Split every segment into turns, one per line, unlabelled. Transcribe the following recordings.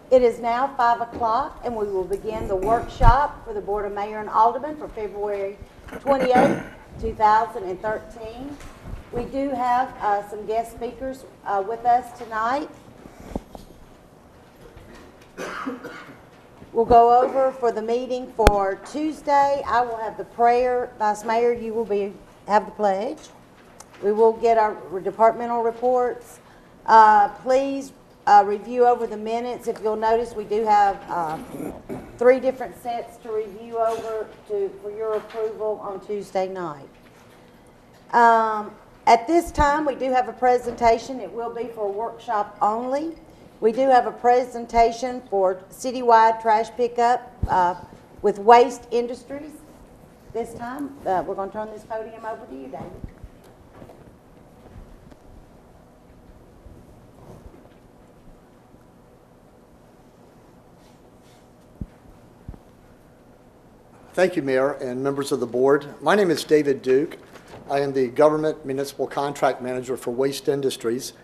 It is now 5 o'clock, and we will begin the workshop for the Board of Mayor and Aldermen for February 28, 2013. We do have some guest speakers with us tonight. We'll go over for the meeting for Tuesday. I will have the prayer. Vice Mayor, you will have the pledge. We will get our departmental reports. Please review over the minutes. If you'll notice, we do have 3 different sets to review over for your approval on Tuesday night. At this time, we do have a presentation. It will be for a workshop only. We do have a presentation for citywide trash pickup with Waste Industries. This time, we're going to turn this podium over to you, David.
Thank you, Mayor and members of the board. My name is David Duke. I am the Government Municipal Contract Manager for Waste Industries.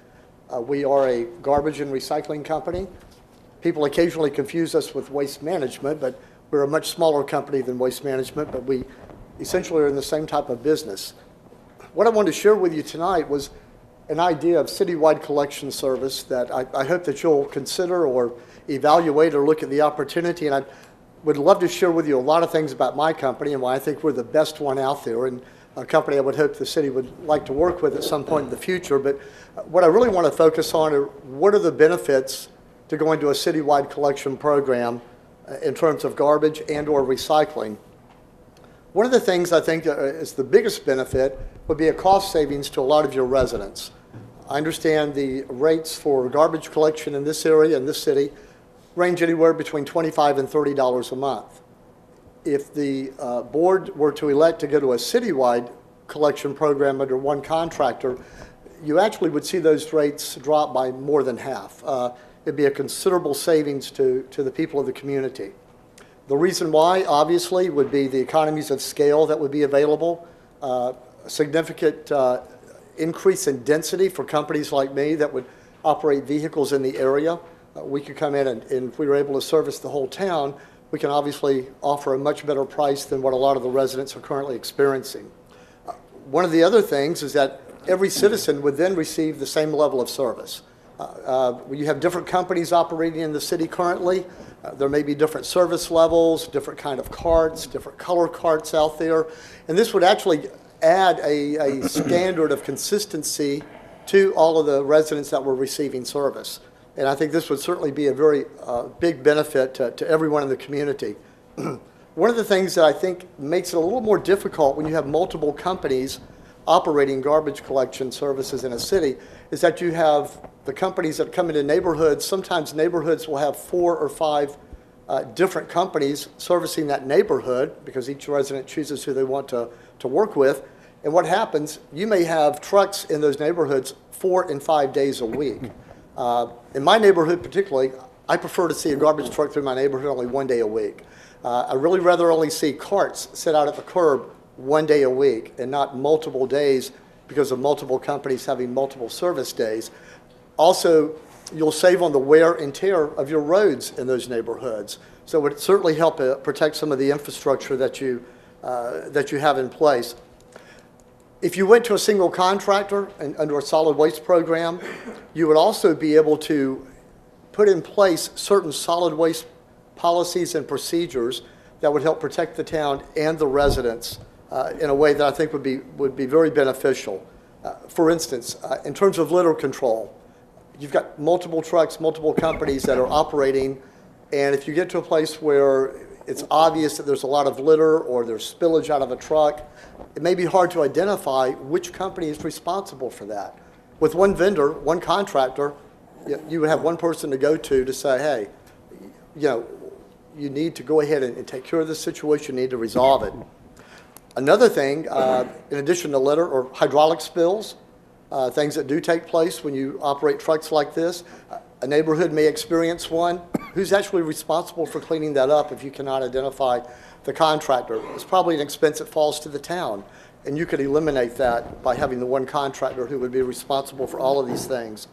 We are a garbage and recycling company. People occasionally confuse us with Waste Management, but we're a much smaller company than Waste Management, but we essentially are in the same type of business. What I wanted to share with you tonight was an idea of citywide collection service that I hope that you'll consider or evaluate or look at the opportunity. And I would love to share with you a lot of things about my company and why I think we're the best one out there, and a company I would hope the city would like to work with at some point in the future. But what I really want to focus on are what are the benefits to going to a citywide collection program in terms of garbage and or recycling. One of the things I think is the biggest benefit would be a cost savings to a lot of your residents. I understand the rates for garbage collection in this area, in this city, range anywhere between $25 and $30 a month. If the board were to elect to go to a citywide collection program under one contractor, you actually would see those rates drop by more than half. It'd be a considerable savings to the people of the community. The reason why, obviously, would be the economies of scale that would be available, a significant increase in density for companies like me that would operate vehicles in the area. We could come in and if we were able to service the whole town, we can obviously offer a much better price than what a lot of the residents are currently experiencing. One of the other things is that every citizen would then receive the same level of service. You have different companies operating in the city currently. There may be different service levels, different kind of carts, different color carts out there. And this would actually add a standard of consistency to all of the residents that were receiving service. And I think this would certainly be a very big benefit to everyone in the community. One of the things that I think makes it a little more difficult when you have multiple companies operating garbage collection services in a city is that you have the companies that come into neighborhoods. Sometimes neighborhoods will have 4 or 5 different companies servicing that neighborhood because each resident chooses who they want to work with. And what happens, you may have trucks in those neighborhoods 4 and 5 days a week. In my neighborhood particularly, I prefer to see a garbage truck through my neighborhood only 1 day a week. I really rather only see carts sit out at the curb 1 day a week and not multiple days because of multiple companies having multiple service days. Also, you'll save on the wear and tear of your roads in those neighborhoods. So it would certainly help protect some of the infrastructure that you have in place. If you went to a single contractor and under a solid waste program, you would also be able to put in place certain solid waste policies and procedures that would help protect the town and the residents in a way that I think would be very beneficial. For instance, in terms of litter control, you've got multiple trucks, multiple companies that are operating, and if you get to a place where it's obvious that there's a lot of litter or there's spillage out of a truck, it may be hard to identify which company is responsible for that. With one vendor, one contractor, you would have one person to go to say, hey, you need to go ahead and take care of this situation, you need to resolve it. Another thing, in addition to litter or hydraulic spills, things that do take place when you operate trucks like this, a neighborhood may experience one. Who's actually responsible for cleaning that up if you cannot identify the contractor? It's probably an expense that falls to the town, and you could eliminate that by having the one contractor who would be responsible for all of these things.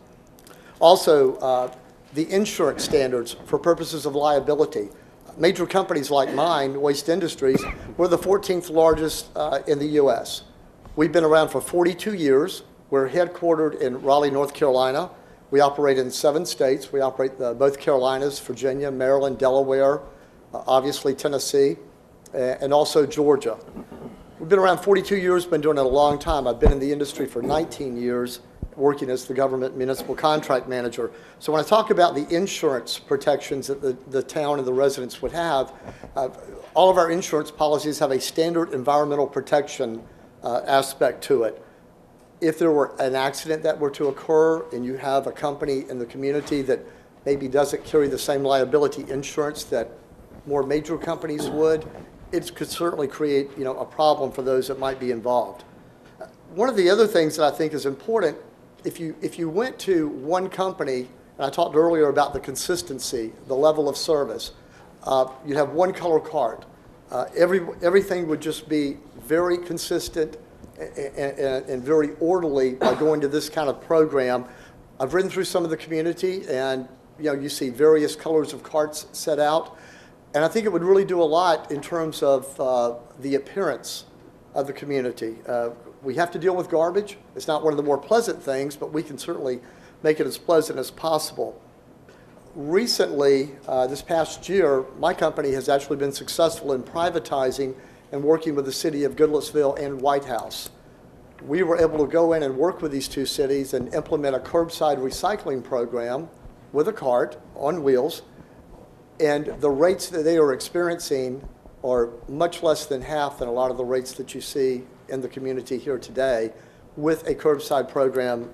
Also, the insurance standards for purposes of liability. Major companies like mine, Waste Industries, we're the 14th largest in the U.S. We've been around for 42 years. We're headquartered in Raleigh, North Carolina. We operate in 7 states. We operate both Carolinas, Virginia, Maryland, Delaware, obviously Tennessee, and also Georgia. We've been around 42 years, been doing it a long time. I've been in the industry for 19 years, working as the government municipal contract manager. So when I talk about the insurance protections that the town and the residents would have, all of our insurance policies have a standard environmental protection aspect to it. If there were an accident that were to occur and you have a company in the community that maybe doesn't carry the same liability insurance that more major companies would, it could certainly create, a problem for those that might be involved. One of the other things that I think is important, if you went to one company, and I talked earlier about the consistency, the level of service, you'd have one color card. Everything would just be very consistent and very orderly by going to this kind of program. I've ridden through some of the community, and you see various colors of carts set out, and I think it would really do a lot in terms of the appearance of the community. We have to deal with garbage. It's not one of the more pleasant things, but we can certainly make it as pleasant as possible. Recently, this past year, my company has actually been successful in privatizing and working with the city of Goodlettsville and White House. We were able to go in and work with these 2 cities and implement a curbside recycling program with a cart on wheels, and the rates that they are experiencing are much less than half than a lot of the rates that you see in the community here today with a curbside program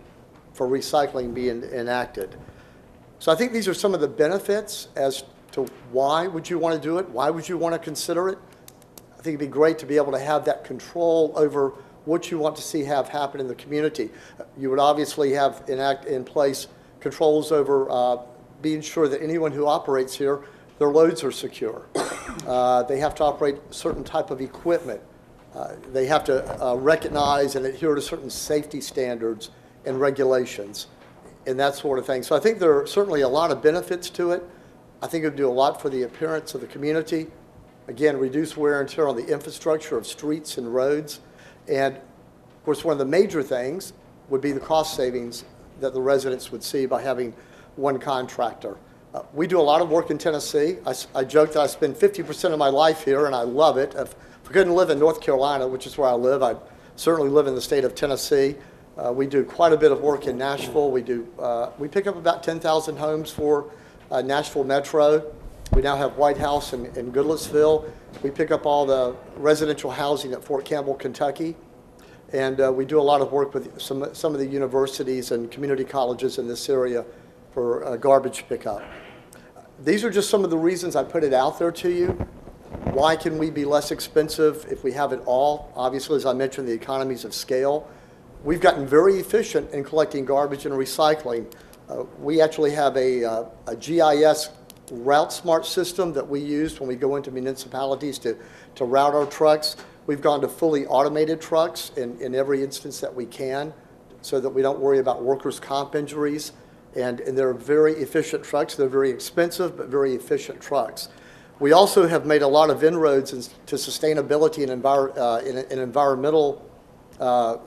for recycling being enacted. So I think these are some of the benefits as to why would you want to do it, why would you want to consider it. I think it'd be great to be able to have that control over what you want to see have happen in the community. You would obviously have in place controls over being sure that anyone who operates here, their loads are secure. They have to operate certain type of equipment. They have to recognize and adhere to certain safety standards and regulations and that sort of thing. So I think there are certainly a lot of benefits to it. I think it would do a lot for the appearance of the community. Again, reduce wear and tear on the infrastructure of streets and roads. And of course, one of the major things would be the cost savings that the residents would see by having one contractor. We do a lot of work in Tennessee. I joke that I spend 50% of my life here, and I love it. If I couldn't live in North Carolina, which is where I live, I'd certainly live in the state of Tennessee. We do quite a bit of work in Nashville. We pick up about 10,000 homes for Nashville Metro. We now have White House in Goodlettsville. We pick up all the residential housing at Fort Campbell, Kentucky. And we do a lot of work with some of the universities and community colleges in this area for garbage pickup. These are just some of the reasons I put it out there to you. Why can we be less expensive if we have it all? Obviously, as I mentioned, the economies of scale. We've gotten very efficient in collecting garbage and recycling. We actually have a GIS route smart system that we use when we go into municipalities to route our trucks. We've gone to fully automated trucks in every instance that we can so that we don't worry about workers' comp injuries. And they're very efficient trucks. They're very expensive, but very efficient trucks. We also have made a lot of inroads into sustainability and environmental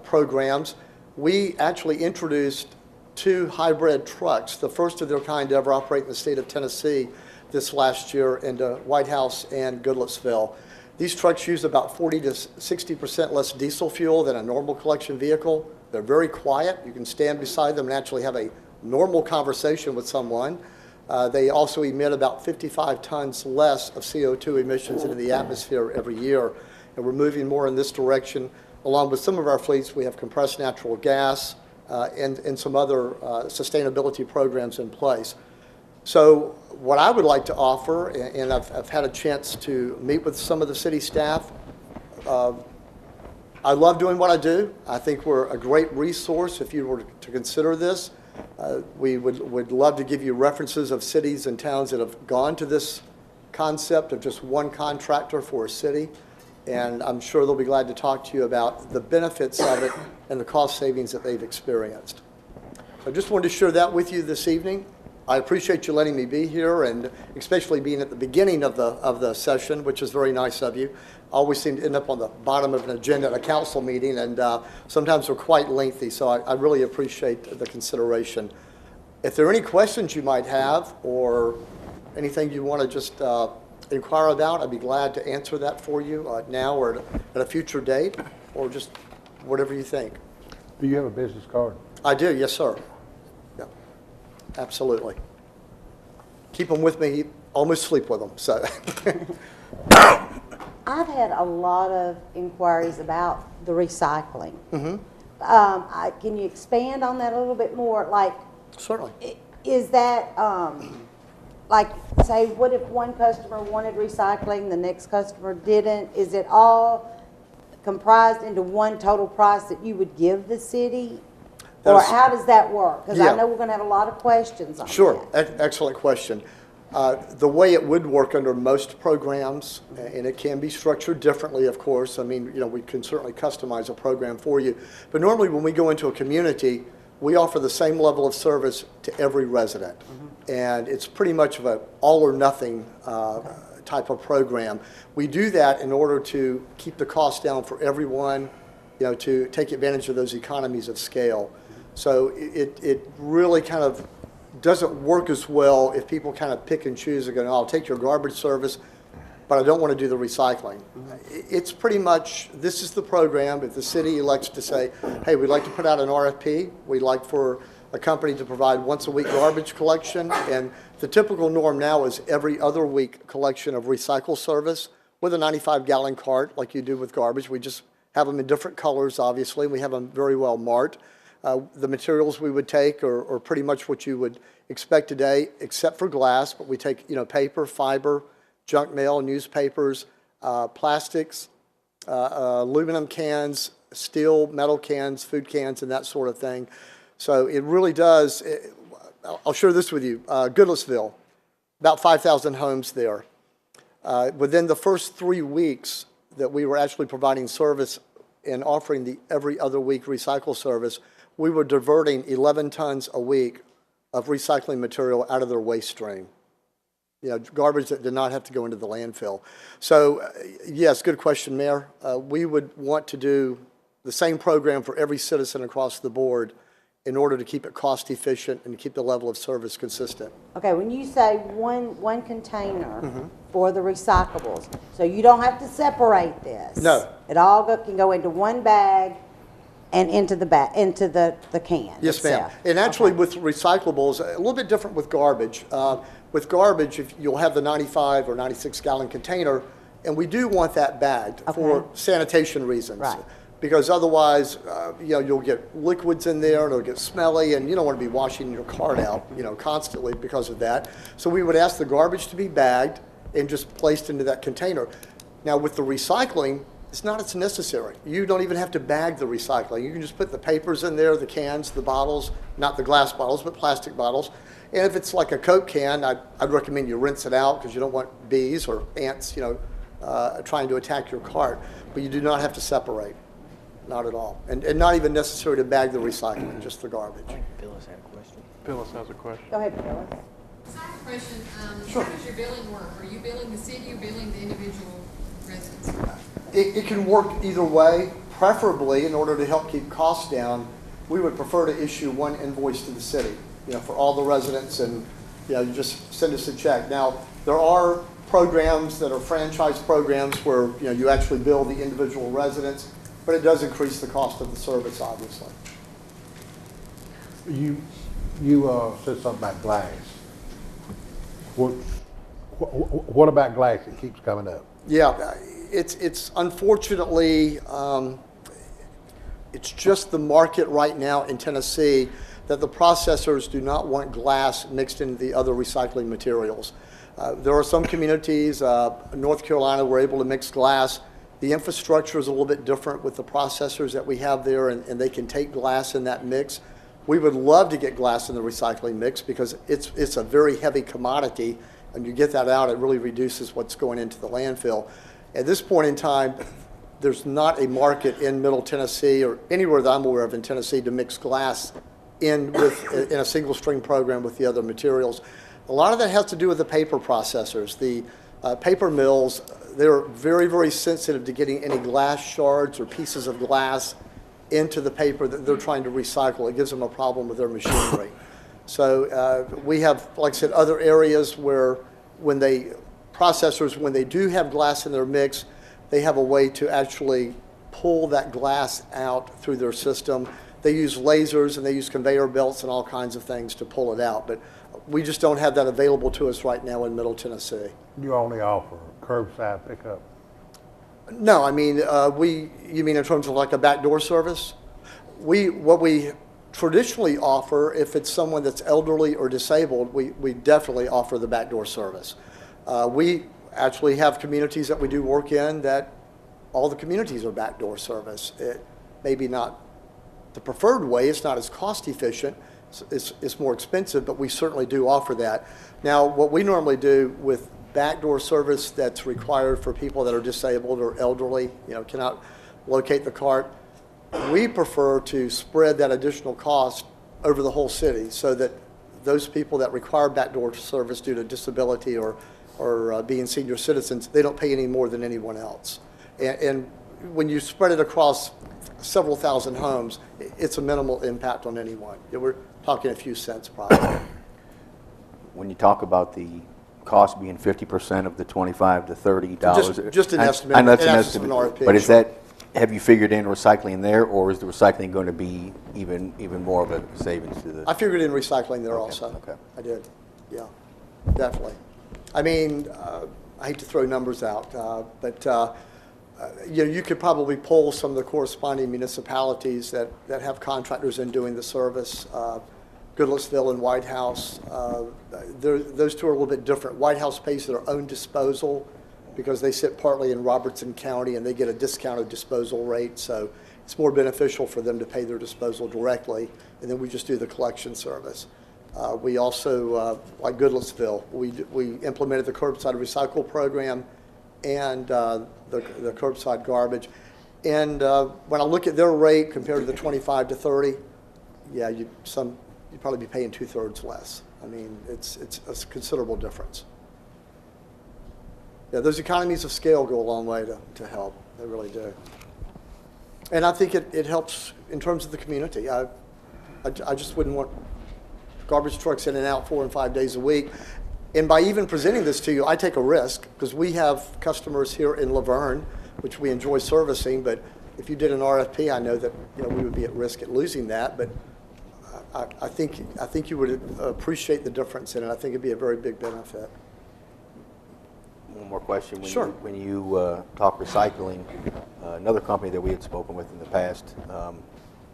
programs. We actually introduced 2 hybrid trucks, the first of their kind to ever operate in the state of Tennessee this last year into White House and Goodlettsville. These trucks use about 40 to 60% less diesel fuel than a normal collection vehicle. They're very quiet. You can stand beside them and actually have a normal conversation with someone. They also emit about 55 tons less of CO2 emissions into the atmosphere every year. And we're moving more in this direction. Along with some of our fleets, we have compressed natural gas and some other sustainability programs in place. So what I would like to offer, and I've had a chance to meet with some of the city staff, I love doing what I do. I think we're a great resource if you were to consider this. We would love to give you references of cities and towns that have gone to this concept of just one contractor for a city. And I'm sure they'll be glad to talk to you about the benefits of it and the cost savings that they've experienced. So I just wanted to share that with you this evening. I appreciate you letting me be here, and especially being at the beginning of the session, which is very nice of you. I always seem to end up on the bottom of an agenda at a council meeting, and sometimes they're quite lengthy, so I really appreciate the consideration. If there are any questions you might have or anything you want to just inquire about, I'd be glad to answer that for you now or at a future date, or just whatever you think.
Do you have a business card?
I do, yes, sir. Yeah, absolutely. Keep them with me, almost sleep with them, so.
I've had a lot of inquiries about the recycling. Can you expand on that a little bit more? Like,
Certainly.
is that, like, say, what if one customer wanted recycling, the next customer didn't? Is it all comprised into one total price that you would give the city? Or how does that work? Because I know we're going to have a lot of questions on that.
Sure, excellent question. The way it would work under most programs, and it can be structured differently, of course. I mean, you know, we can certainly customize a program for you. But normally when we go into a community, we offer the same level of service to every resident. And it's pretty much of an all or nothing type of program. We do that in order to keep the cost down for everyone, you know, to take advantage of those economies of scale. So it really kind of doesn't work as well if people kind of pick and choose and go, no, I'll take your garbage service, but I don't want to do the recycling. It's pretty much, this is the program. If the city elects to say, hey, we'd like to put out an RFP, we'd like for a company to provide once a week garbage collection, and the typical norm now is every other week collection of recycle service with a 95-gallon cart like you do with garbage. We just have them in different colors, obviously. We have them very well marked. The materials we would take are pretty much what you would expect today, except for glass, but we take, you know, paper, fiber, junk mail, newspapers, plastics, aluminum cans, steel, metal cans, food cans, and that sort of thing. So it really does. I'll share this with you. Goodlettsville, about 5,000 homes there. Within the first 3 weeks that we were actually providing service and offering the every other week recycle service, we were diverting 11 tons a week of recycling material out of their waste stream. You know, garbage that did not have to go into the landfill. So, yes, good question, Mayor. We would want to do the same program for every citizen across the board in order to keep it cost efficient and to keep the level of service consistent.
Okay, when you say one container for the recyclables, so you don't have to separate this?
No.
It all can go into one bag and into the can.
Yes, ma'am. And actually with recyclables, a little bit different with garbage. With garbage, if you'll have the 95 or 96-gallon container, and we do want that bagged for sanitation reasons.
Right.
Because otherwise, you know, you'll get liquids in there, and it'll get smelly, and you don't want to be washing your cart out, you know, constantly because of that. So we would ask the garbage to be bagged and just placed into that container. Now with the recycling, it's not as necessary. You don't even have to bag the recycling. You can just put the papers in there, the cans, the bottles, not the glass bottles, but plastic bottles. And if it's like a Coke can, I'd recommend you rinse it out because you don't want bees or ants, you know, trying to attack your cart. But you do not have to separate, not at all. And not even necessary to bag the recycling, just the garbage.
I think Phyllis had a question.
Phyllis has a question.
Go ahead, Phyllis.
So I have a question.
Sure.
How does your billing work? Are you billing the city or billing the individual residents?
It can work either way. Preferably, in order to help keep costs down, we would prefer to issue one invoice to the city, you know, for all the residents, and you know, you just send us a check. Now, there are programs that are franchise programs where you know you actually bill the individual residents, but it does increase the cost of the service, obviously.
You said something about glass. What about glass that keeps coming up?
Yeah, it's unfortunately, it's just the market right now in Tennessee that the processors do not want glass mixed into the other recycling materials. There are some communities, North Carolina, we're able to mix glass. The infrastructure is a little bit different with the processors that we have there, and they can take glass in that mix. We would love to get glass in the recycling mix because it's a very heavy commodity, and you get that out, it really reduces what's going into the landfill. At this point in time, there's not a market in Middle Tennessee or anywhere that I'm aware of in Tennessee to mix glass in a single string program with the other materials. A lot of that has to do with the paper processors. The paper mills, they're very, very sensitive to getting any glass shards or pieces of glass into the paper that they're trying to recycle. It gives them a problem with their machinery. So we have, like I said, other areas where when processors, when they do have glass in their mix, they have a way to actually pull that glass out through their system. They use lasers and they use conveyor belts and all kinds of things to pull it out. But we just don't have that available to us right now in Middle Tennessee.
You only offer curbside pickup?
No, I mean, you mean in terms of like a backdoor service? What we traditionally offer, if it's someone that's elderly or disabled, we definitely offer the backdoor service. We actually have communities that we do work in that all the communities are backdoor service. It maybe not the preferred way, it's not as cost efficient, it's more expensive, but we certainly do offer that. Now, what we normally do with backdoor service that's required for people that are disabled or elderly, cannot locate the cart, we prefer to spread that additional cost over the whole city so that those people that require backdoor service due to disability or being senior citizens, they don't pay any more than anyone else. And when you spread it across several thousand homes, it's a minimal impact on anyone. We're talking a few cents probably.
When you talk about the cost being 50% of the $25 to $30,
Just an estimate.
I know that's an
An
estimate,
RFP,
but is
sure.
that, have you figured in recycling there, or is the recycling going to be even more of a savings to the?
I figured in recycling there
Okay,
also.
okay.
I did, yeah, definitely. I mean, I hate to throw numbers out, but you could probably pull some of the corresponding municipalities that have contractors in doing the service. Goodlettsville and White House, those two are a little bit different. White House pays their own disposal because they sit partly in Robertson County and they get a discounted disposal rate, so it's more beneficial for them to pay their disposal directly, and then we just do the collection service. We also, like Goodlettsville, we implemented the curbside recycle program and the curbside garbage. And when I look at their rate compared to the 25 to 30, yeah, you'd probably be paying 2/3 less. I mean, it's a considerable difference. Yeah, those economies of scale go a long way to help. They really do. And I think it helps in terms of the community. I just wouldn't want garbage trucks in and out 4 and 5 days a week. And by even presenting this to you, I take a risk because we have customers here in Loudoun, which we enjoy servicing. But if you did an RFP, I know that we would be at risk at losing that. But I think you would appreciate the difference in it. I think it'd be a very big benefit.
One more question.
Sure.
When you talk recycling, another company that we had spoken with in the past,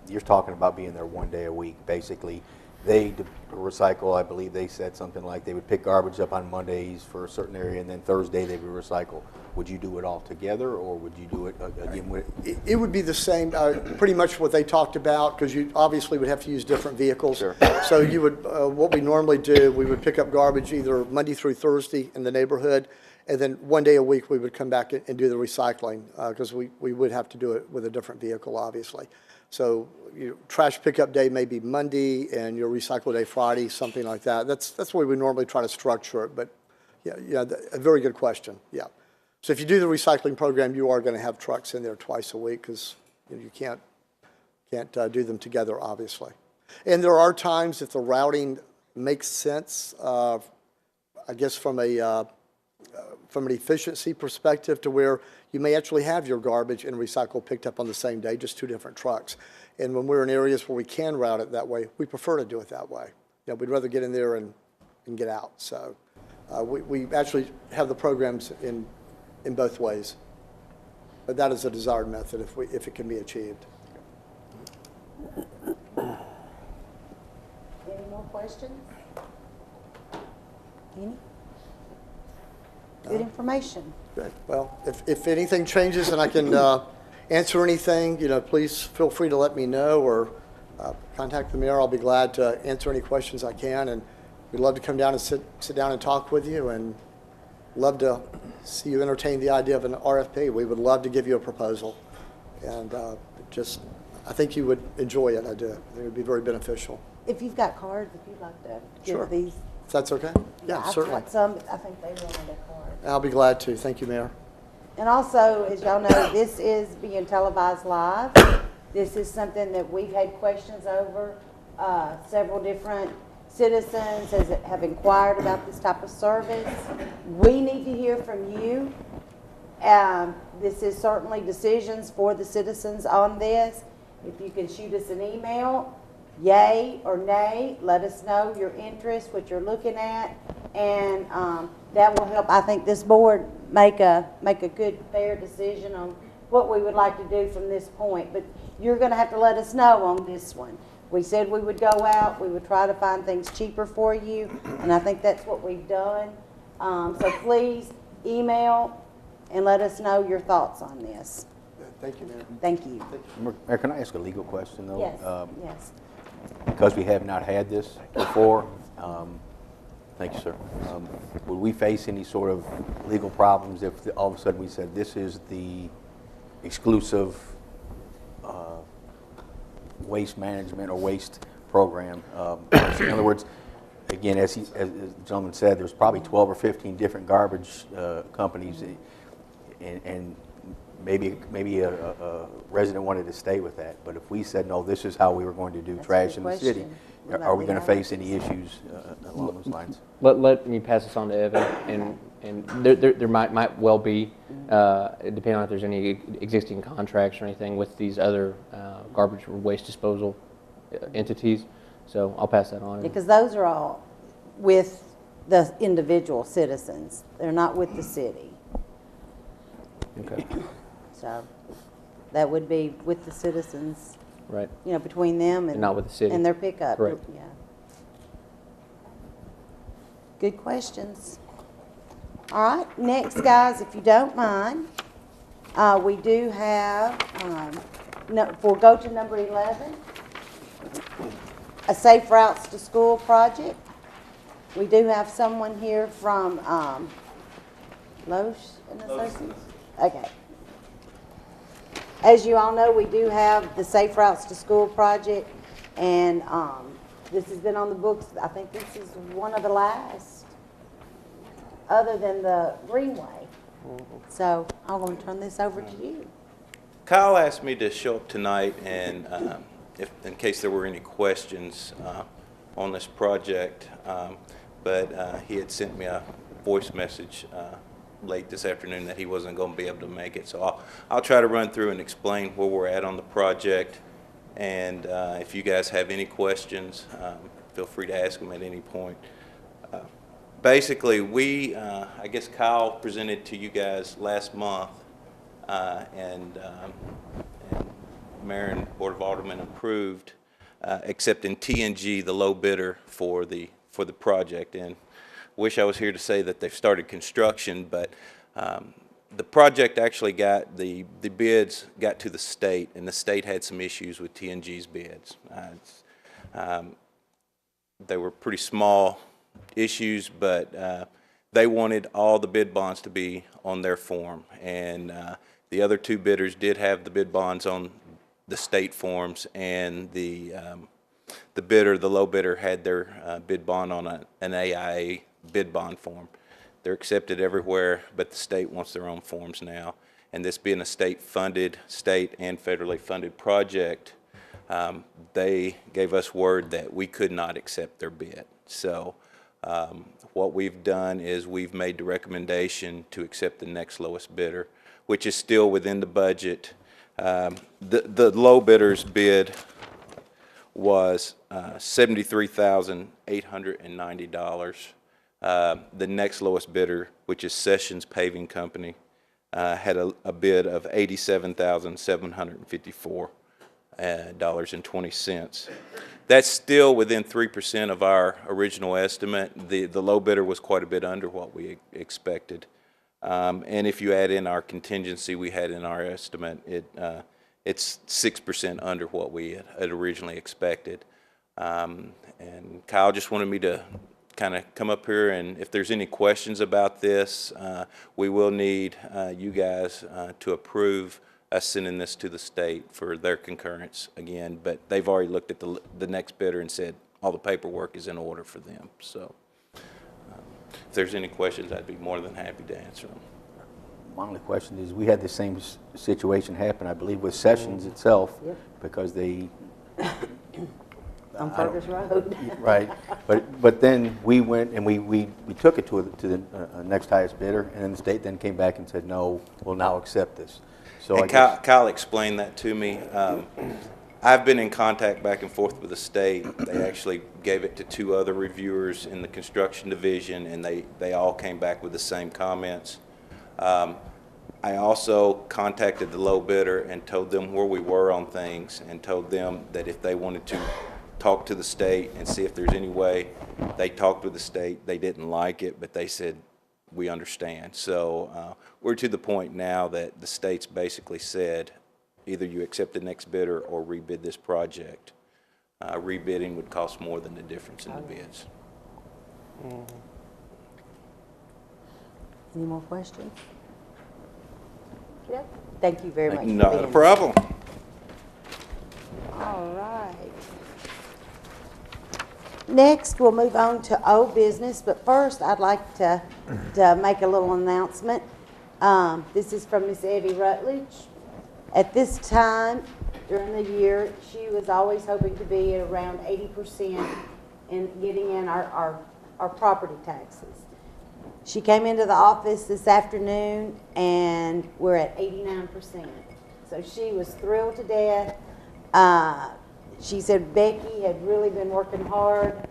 you're talking about being there 1 day a week, basically. They recycle, I believe they said something like they would pick garbage up on Mondays for a certain area, and then Thursday they would recycle. Would you do it all together, or would you do it again with?
It would be the same, pretty much what they talked about, because you obviously would have to use different vehicles.
Sure.
So you would, what we normally do, we would pick up garbage either Monday through Thursday in the neighborhood, and then 1 day a week we would come back and do the recycling, because we would have to do it with a different vehicle, obviously. So your trash pickup day may be Monday and your recycle day Friday, something like that. That's the way we normally try to structure it. But yeah, a very good question. Yeah. So if you do the recycling program, you are going to have trucks in there twice a week because you can't do them together, obviously. And there are times if the routing makes sense, I guess from an efficiency perspective, to where you may actually have your garbage and recycle picked up on the same day, just 2 different trucks. And when we're in areas where we can route it that way, we prefer to do it that way. We'd rather get in there and get out. So we actually have the programs in both ways. But that is a desired method if it can be achieved.
Any more questions? Any? Good information.
Good. Well, if anything changes and I can answer anything, please feel free to let me know or contact the mayor. I'll be glad to answer any questions I can, and we'd love to come down and sit down and talk with you, and love to see you entertain the idea of an RFP. We would love to give you a proposal, and I think you would enjoy it. I do. I think it would be very beneficial.
if you've got cards, if you'd like to
Sure.
give these.
If that's okay? Yeah,
I've
certainly.
got some, I think they wanted a card.
I'll be glad to. Thank you, Mayor.
And also, as y'all know, this is being televised live. This is something that we've had questions over. Several different citizens have inquired about this type of service. We need to hear from you. This is certainly decisions for the citizens on this. If you can shoot us an email, yay or nay, let us know your interest, what you're looking at, and that will help, I think, this board make a good, fair decision on what we would like to do from this point. But you're going to have to let us know on this one. We said we would go out, we would try to find things cheaper for you, and I think that's what we've done. So please email and let us know your thoughts on this.
Thank you, Mayor.
Thank you.
Mayor, can I ask a legal question, though?
Yes, yes.
Because we have not had this before, thank you, sir. Would we face any sort of legal problems if all of a sudden we said this is the exclusive waste management or waste program? In other words, again, as the gentleman said, there's probably 12 or 15 different garbage companies, and maybe a resident wanted to stay with that. But if we said, no, this is how we were going to do
That's a
trash
good
in the city,
question.
are we going to
We'll
face any issues along those lines?
Let me pass this on to Evan, and there might well be, depending on if there's any existing contracts or anything with these other garbage or waste disposal entities. So I'll pass that on.
Because those are all with the individual citizens. They're not with the city.
Okay.
So that would be with the citizens,
Right.
you know, between them
And not with the city.
and their pickup.
Correct.
Yeah. Good questions. All right, next, guys, if you don't mind, we do have, we'll go to number 11, a Safe Routes to School project. We do have someone here from Loesch and Associates. Okay. As you all know, we do have the Safe Routes to School project, and this has been on the books. I think this is one of the last, other than the Greenway. So I'm going to turn this over to you.
Kyle asked me to show up tonight and in case there were any questions on this project, but he had sent me a voice message late this afternoon that he wasn't going to be able to make it. So I'll try to run through and explain where we're at on the project, and if you guys have any questions, feel free to ask them at any point. Basically, I guess Kyle presented to you guys last month, and Mayor and Board of Aldermen approved accepting TNG, the low bidder for the project. And wish I was here to say that they've started construction, but the project actually got the bids got to the state, and the state had some issues with TNG's bids. They were pretty small issues, but they wanted all the bid bonds to be on their form, and the other two bidders did have the bid bonds on the state forms, and the low bidder, had their bid bond on an AIA bid bond form. They're accepted everywhere, but the state wants their own forms now, and this being a state and federally funded project, they gave us word that we could not accept their bid. So what we've done is we've made the recommendation to accept the next lowest bidder, which is still within the budget. The low bidder's bid was $73,890. The next lowest bidder, which is Sessions Paving Company, had a bid of $87,754.20. That's still within 3% of our original estimate. The low bidder was quite a bit under what we expected. And if you add in our contingency we had in our estimate, it's 6% under what we had originally expected. And Kyle just wanted me to kind of come up here, and if there's any questions about this, we will need you guys to approve us sending this to the state for their concurrence again, but they've already looked at the next bidder and said all the paperwork is in order for them. So if there's any questions, I'd be more than happy to answer them.
My only question is, we had the same situation happen, I believe, with Sessions itself,
Yep.
because they,
On Fergus Road.
right, but then we went and we took it to the next highest bidder, and then the state then came back and said, no, we'll now accept this. So I
And
guess,
Kyle explained that to me. I've been in contact back and forth with the state. They actually gave it to 2 other reviewers in the construction division, and they all came back with the same comments. I also contacted the low bidder and told them where we were on things, and told them that if they wanted to talk to the state and see if there's any way. They talked with the state. They didn't like it, but they said, we understand. So we're to the point now that the state's basically said, either you accept the next bidder or rebid this project. Rebidding would cost more than the difference in the bids.
Any more questions? Yeah. Thank you very much. for
Not
being
a problem.
All right. Next, we'll move on to old business, but first, I'd like to make a little announcement. This is from Miss Eddie Rutledge. At this time during the year, she was always hoping to be at around 80% in getting in our property taxes. She came into the office this afternoon, and we're at 89%. So she was thrilled to death. She said Becky had really been working hard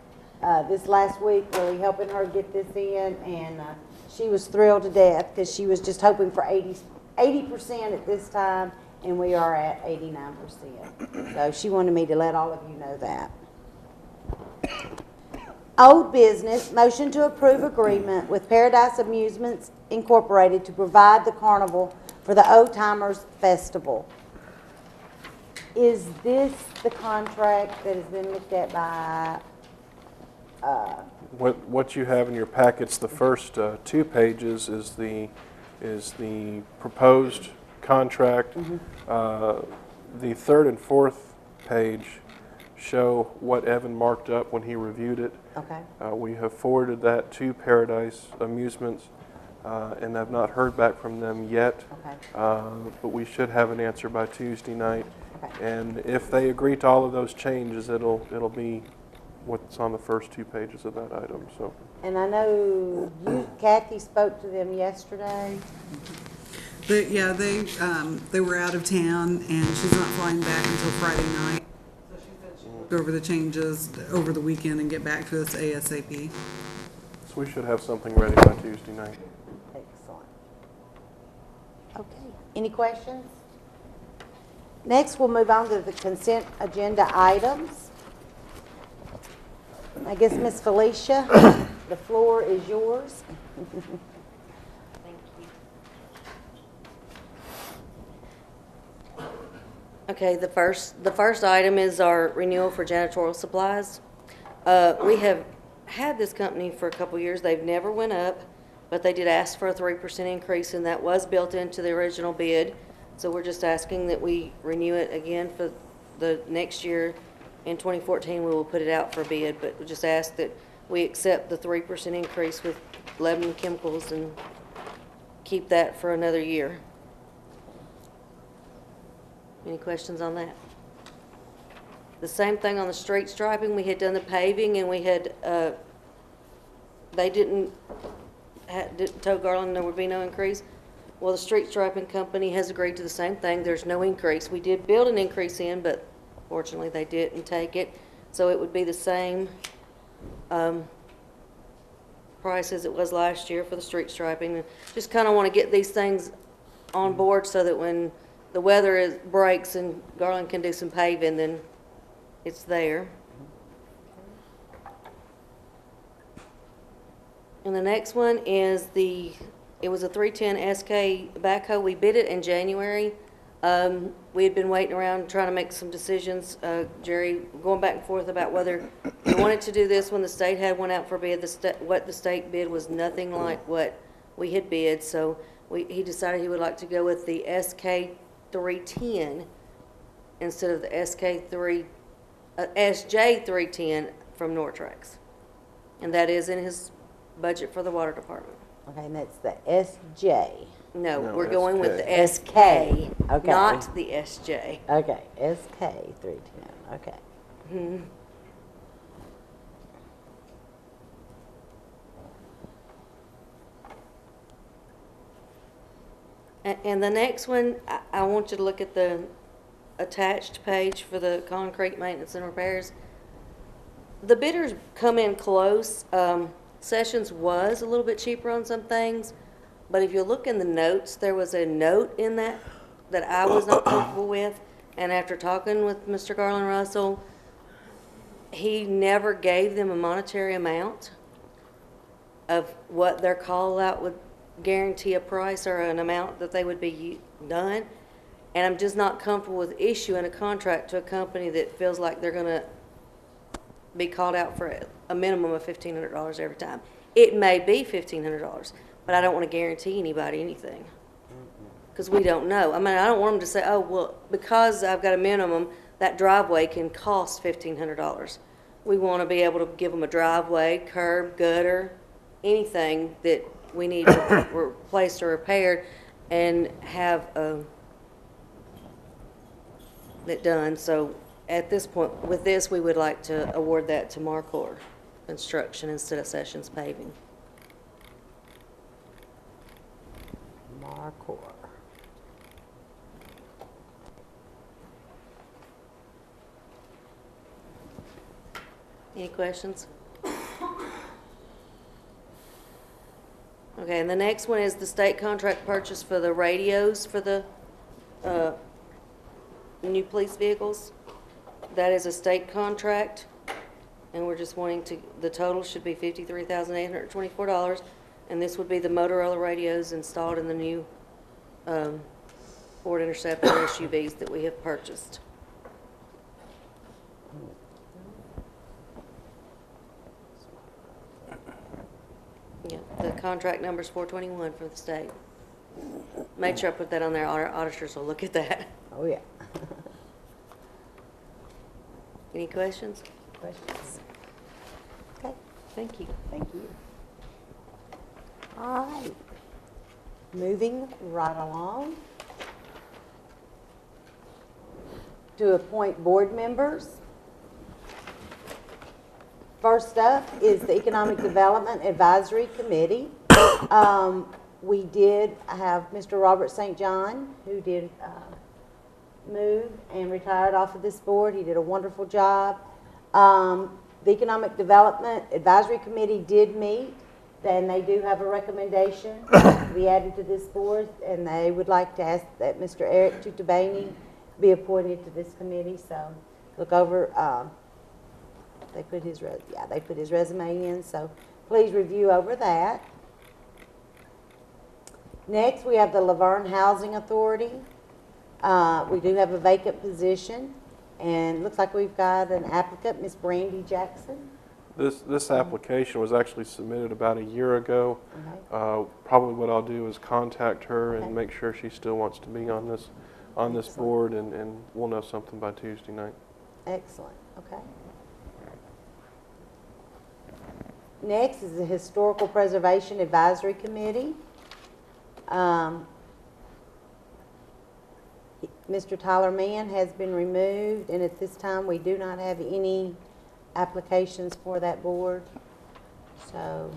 this last week, really helping her get this in, and she was thrilled to death because she was just hoping for 80% at this time, and we are at 89%. So she wanted me to let all of you know that. Old business, motion to approve agreement with Paradise Amusements Incorporated to provide the carnival for the Old Timers Festival. Is this the contract that has been looked at by,
What you have in your packets, the first 2 pages is the proposed contract. The 3rd and 4th page show what Evan marked up when he reviewed it.
okay,
We have forwarded that to Paradise Amusements and have not heard back from them yet.
okay,
But we should have an answer by Tuesday night.
okay.
And if they agree to all of those changes, it'll be what's on the first 2 pages of that item. So
And I know you, Kathy, spoke to them yesterday.
They were out of town, and she's not flying back until Friday night. So she said she'll go over the changes over the weekend and get back to us ASAP.
so we should have something ready by Tuesday night.
Excellent. Okay, any questions? Next, we'll move on to the consent agenda items. I guess, Miss Felicia, the floor is yours.
Thank you. Okay, the first item is our renewal for janitorial supplies. We have had this company for a couple years. They've never went up, but they did ask for a 3% increase, and that was built into the original bid. So we're just asking that we renew it again for the next year. In 2014, we will put it out for bid, but we just ask that we accept the 3% increase with Lebanon Chemicals and keep that for another year. Any questions on that? The same thing on the street striping. We had done the paving, and we had, they didn't tell Garland there would be no increase. Well, the street striping company has agreed to the same thing. There's no increase. We did build an increase in, but fortunately they didn't take it. So it would be the same price as it was last year for the street striping. Just kind of want to get these things on board so that when the weather breaks and Garland can do some paving, then it's there. And the next one is it was a 310 SK backhoe. We bid it in January. We had been waiting around trying to make some decisions. Jerry going back and forth about whether we wanted to do this when the state had one out for bid. What the state bid was nothing like what we had bid, so he decided he would like to go with the SK310 instead of the SJ310. from Nortrex. And that is in his budget for the water department.
Okay, and that's the SJ.
No,
No,
we're going with the
SK.
SK,
Okay.
not the SJ.
Okay, SK 310, okay.
And the next one, I want you to look at the attached page for the concrete maintenance and repairs. The bidders come in close. Sessions was a little bit cheaper on some things, but if you look in the notes, there was a note in that I was not comfortable with. And after talking with Mr. Garland Russell, he never gave them a monetary amount of what their call out would guarantee a price or an amount that they would be done. And I'm just not comfortable with issuing a contract to a company that feels like they're going to be called out for a minimum of $1,500 every time. It may be $1,500, but I don't want to guarantee anybody anything because we don't know. I mean, I don't want them to say, oh, well, because I've got a minimum, that driveway can cost $1,500. We want to be able to give them a driveway, curb, gutter, anything that we need replaced or repaired and have it done. So at this point, with this, we would like to award that to Marcor Construction instead of Sessions Paving.
Marcor.
Any questions? Okay, and the next one is the state contract purchase for the radios for the new police vehicles. That is a state contract, and we're just wanting to, the total should be $53,824, and this would be the Motorola radios installed in the new Ford Interceptor SUVs that we have purchased. Yeah, the contract number's 421 for the state. Made sure I put that on there. Our auditors will look at that.
Oh, yeah.
Any questions?
Questions? Okay,
Thank you.
thank you. All right. Moving right along. To appoint board members. First up is the Economic Development Advisory Committee. We did have Mr. Robert St. John, who did move and retired off of this board. He did a wonderful job. The Economic Development Advisory Committee did meet, and they do have a recommendation to be added to this board, and they would like to ask that Mr. Eric Tutabani be appointed to this committee. So look over. They put his resume in, so please review over that. Next, we have the Laverne Housing Authority. We do have a vacant position, and it looks like we've got an applicant, Miss Brandy Jackson.
This application was actually submitted about a year ago.
Okay.
Probably what I'll do is contact her and
Okay.
make sure she still wants to be on this
Excellent.
board, and we'll know something by Tuesday night.
Excellent, okay. Next is the Historical Preservation Advisory Committee. Mr. Tyler Mann has been removed, and at this time, we do not have any applications for that board. So,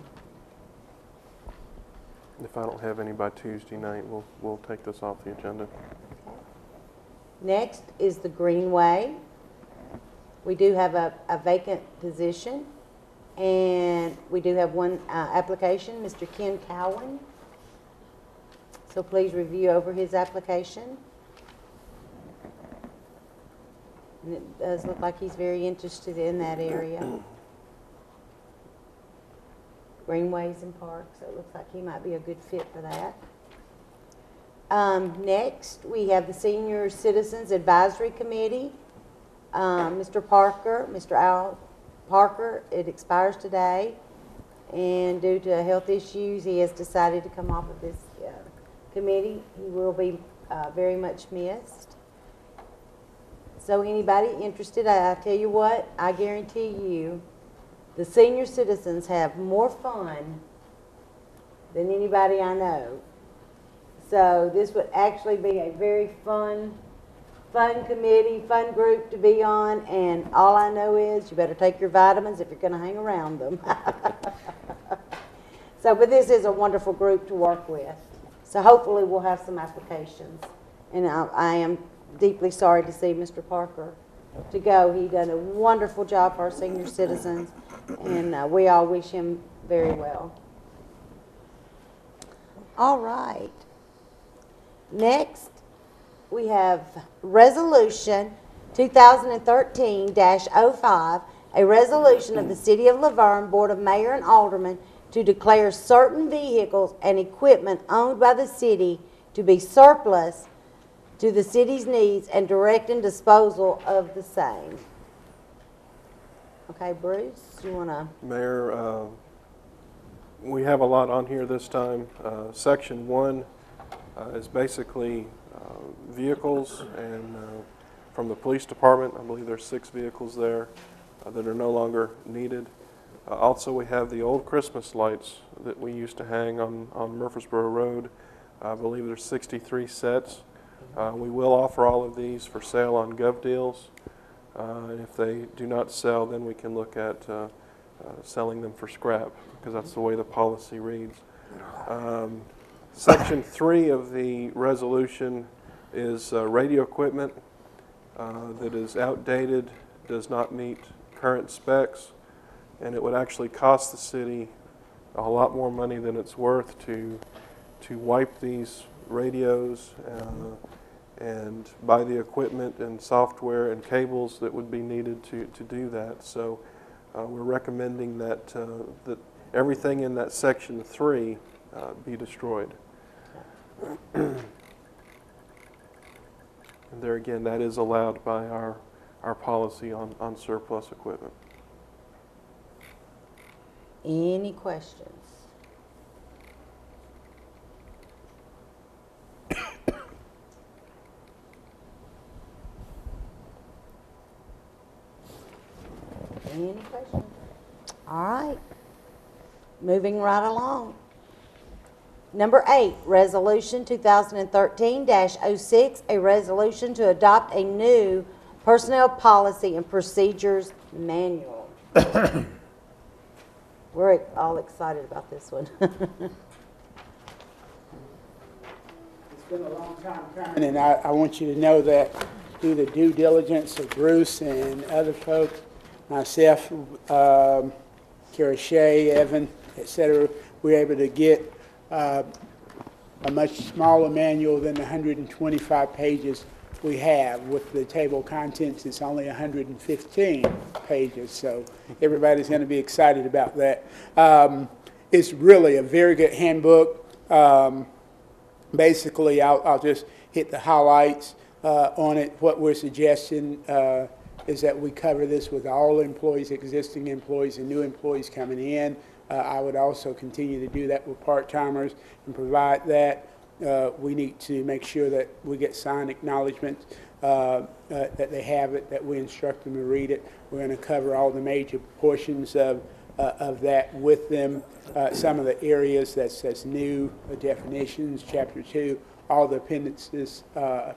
If I don't have any by Tuesday night, we'll take this off the agenda.
next is the Greenway. We do have a vacant position, and we do have one application, Mr. Ken Cowan. So please review over his application. And it does look like he's very interested in that area. Greenways and parks, so it looks like he might be a good fit for that. Next, we have the Senior Citizens Advisory Committee. Mr. Parker, Mr. Al Parker, it expires today, and due to health issues, he has decided to come off of this committee. He will be very much missed. So anybody interested, I tell you what, I guarantee you, The senior citizens have more fun than anybody I know. So this would actually be a very fun committee, fun group to be on, and all I know is you better take your vitamins if you're going to hang around them. So, but this is a wonderful group to work with. So hopefully we'll have some applications. And I am deeply sorry to see Mr. Parker to go. He done a wonderful job for our senior citizens, and we all wish him very well. All right. Next, we have Resolution 2013-05, a resolution of the City of Loudoun Board of Mayor and Aldermen to declare certain vehicles and equipment owned by the city to be surplus to the city's needs and directing disposal of the same. Okay, Bruce, you want to?
Mayor, we have a lot on here this time. Section 1 is basically vehicles, and from the police department, I believe there's 6 vehicles there that are no longer needed. Also, we have the old Christmas lights that we used to hang on Murfreesboro Road. I believe there's 63 sets. We will offer all of these for sale on GovDeals. If they do not sell, then we can look at selling them for scrap, because that's the way the policy reads. Section 3 of the resolution is radio equipment that is outdated, does not meet current specs, and it would actually cost the city a lot more money than it's worth to wipe these radios and buy the equipment and software and cables that would be needed to do that. So we're recommending that that everything in that section 3 be destroyed. And there again, that is allowed by our policy on surplus equipment.
Any questions? Any questions? All right. Moving right along. Number 8, Resolution 2013-06, a resolution to adopt a new personnel policy and procedures manual. We're all excited about this one.
It's been a long time coming, and I want you to know that through the due diligence of Bruce and other folks, myself, Kara Shea, Evan, et cetera, we were able to get a much smaller manual than the 125 pages we have. With the table of contents, it's only 115 pages, so everybody's going to be excited about that. It's really a very good handbook. Basically, I'll just hit the highlights on it. What we're suggesting is that we cover this with all employees, existing employees, and new employees coming in. I would also continue to do that with part-timers and provide that. We need to make sure that we get signed acknowledgement that they have it, that we instruct them to read it. We're going to cover all the major portions of that with them. Some of the areas that's new, definitions, Chapter 2, all the appendices are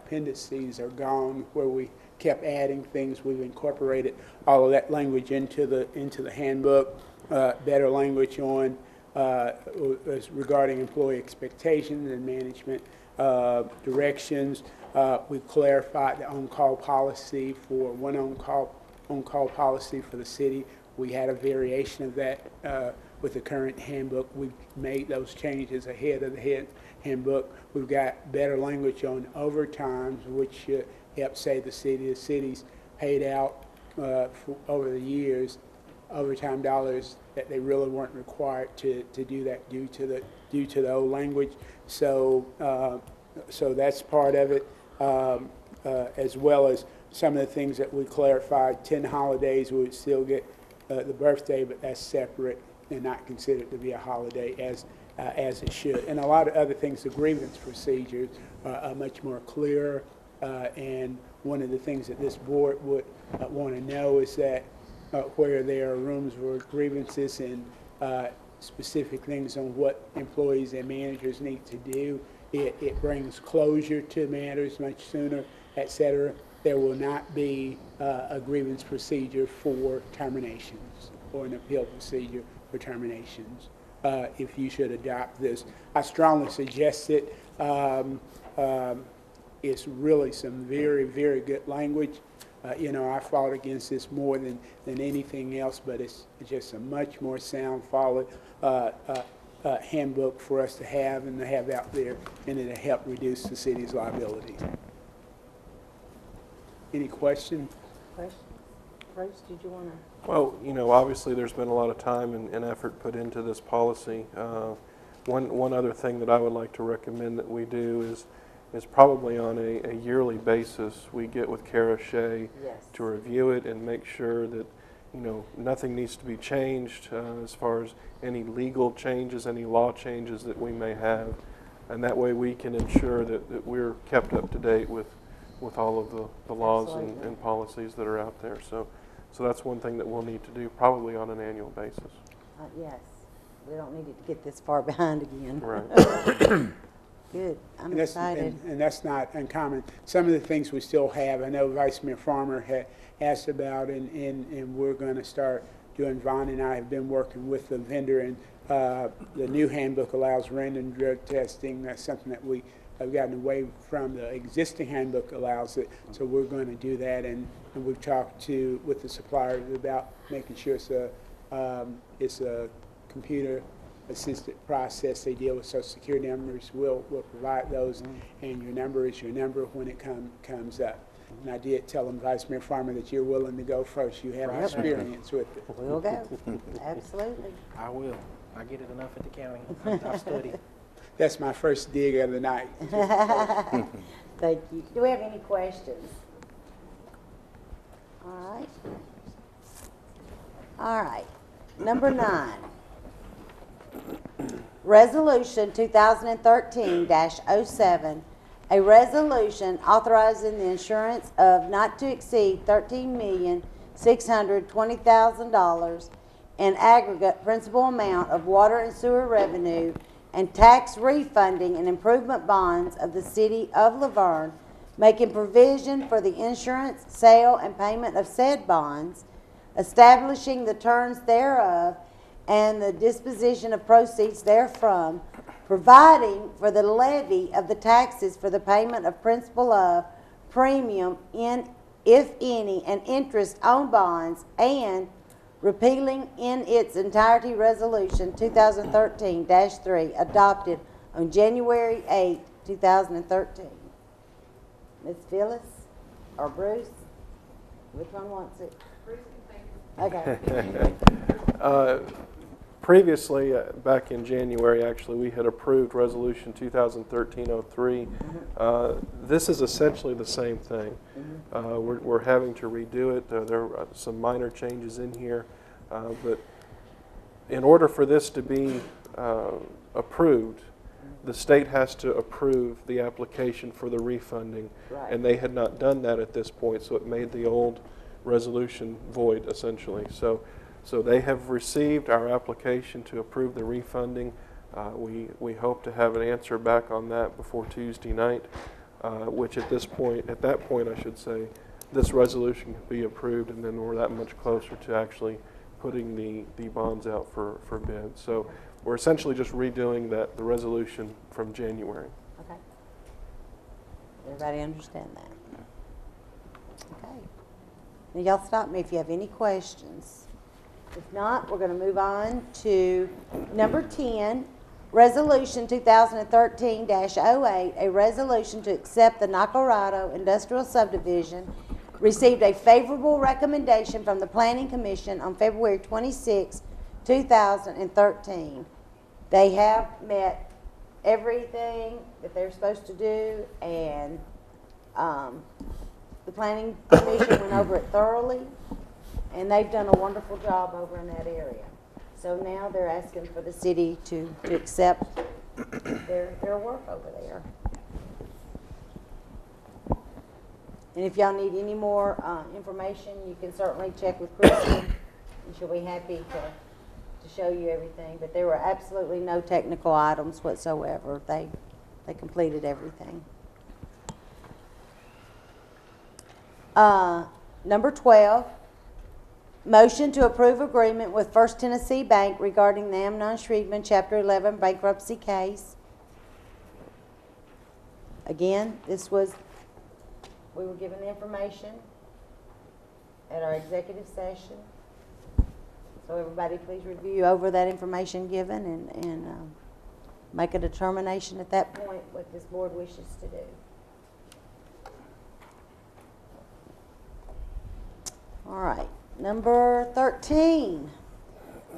gone where we kept adding things. We've incorporated all of that language into the handbook. Better language on regarding employee expectations and management directions. We've clarified the on-call policy for one on-call policy for the city. We had a variation of that with the current handbook. We've made those changes ahead of the handbook. We've got better language on overtimes, which helps save the city. The city's paid out over the years overtime dollars that they really weren't required to do that due to the old language. So so that's part of it, as well as some of the things that we clarified. 10 holidays, we would still get the birthday, but that's separate and not considered to be a holiday as it should. And a lot of other things, the grievance procedures are much more clear. And one of the things that this board would want to know is that where there are rooms for grievances and specific things on what employees and managers need to do. It brings closure to matters much sooner, et cetera. There will not be a grievance procedure for terminations or an appeal procedure for terminations if you should adopt this. I strongly suggest it. It's really some very, very good language. I fought against this more than anything else, but it's just a much more sound, solid handbook for us to have and to have out there, and it'll help reduce the city's liability. Any questions?
Bruce, did you want to?
Well, obviously there's been a lot of time and effort put into this policy. One other thing that I would like to recommend that we do is probably on a yearly basis, we get with Kara Shea to review it and make sure that, nothing needs to be changed as far as any legal changes, any law changes that we may have. And that way we can ensure that we're kept up to date with all of the laws and policies that are out there. So that's one thing that we'll need to do probably on an annual basis.
Yes. We don't need it to get this far behind again.
Right.
Good. I'm excited.
And that's not uncommon. Some of the things we still have, I know Vice Mayor Farmer had asked about, and we're going to start doing. Vaughn and I have been working with the vendor, and the new handbook allows random drug testing. That's something that we have gotten away from. The existing handbook allows it, so we're going to do that. And we've talked with the suppliers about making sure it's a computer-assisted process. They deal with Social Security numbers. We'll provide those, and your number is your number when it comes up. And I did tell them, Vice Mayor Farmer, that you're willing to go first. You have experience with it.
We'll go. Absolutely.
I will. I get it enough at the county. I've studied.
That's my first dig of the night.
Thank you. Do we have any questions? All right. All right. Number 9. Resolution 2013-07, a resolution authorizing the insurance of not to exceed $13,620,000 in aggregate principal amount of water and sewer revenue and tax refunding and improvement bonds of the city of Loudoun, making provision for the insurance, sale, and payment of said bonds, establishing the terms thereof, and the disposition of proceeds therefrom, providing for the levy of the taxes for the payment of principal of, premium, if any, and interest on bonds, and repealing in its entirety Resolution 2013-3, adopted on January 8, 2013. Ms. Phyllis or Bruce? Which one wants it?
Bruce can take it.
Okay.
Previously, back in January, actually, we had approved Resolution 2013-03. This is essentially the same thing. We're having to redo it. There are some minor changes in here, but in order for this to be approved, the state has to approve the application for the refunding, and they had not done that at this point, so it made the old resolution void, essentially. So they have received our application to approve the refunding. We hope to have an answer back on that before Tuesday night, which at that point, I should say, this resolution can be approved, and then we're that much closer to actually putting the bonds out for bid. So we're essentially just redoing the resolution from January.
Okay. Everybody understand that? Okay. Now y'all stop me if you have any questions. If not, we're going to move on to number 10, Resolution 2013-08, a resolution to accept the Nacarato Industrial Subdivision, received a favorable recommendation from the Planning Commission on February 26, 2013. They have met everything that they're supposed to do, and the Planning Commission went over it thoroughly, and they've done a wonderful job over in that area. So now they're asking for the city to accept their work over there. And if y'all need any more information, you can certainly check with Kristen she'll be happy to show you everything. But there were absolutely no technical items whatsoever. They completed everything. Number 12, motion to approve agreement with First Tennessee Bank regarding the Amnon Shreibman Chapter 11 bankruptcy case. Again, we were given the information at our executive session. So everybody please review over that information given and make a determination at that point what this board wishes to do. All right, number 13.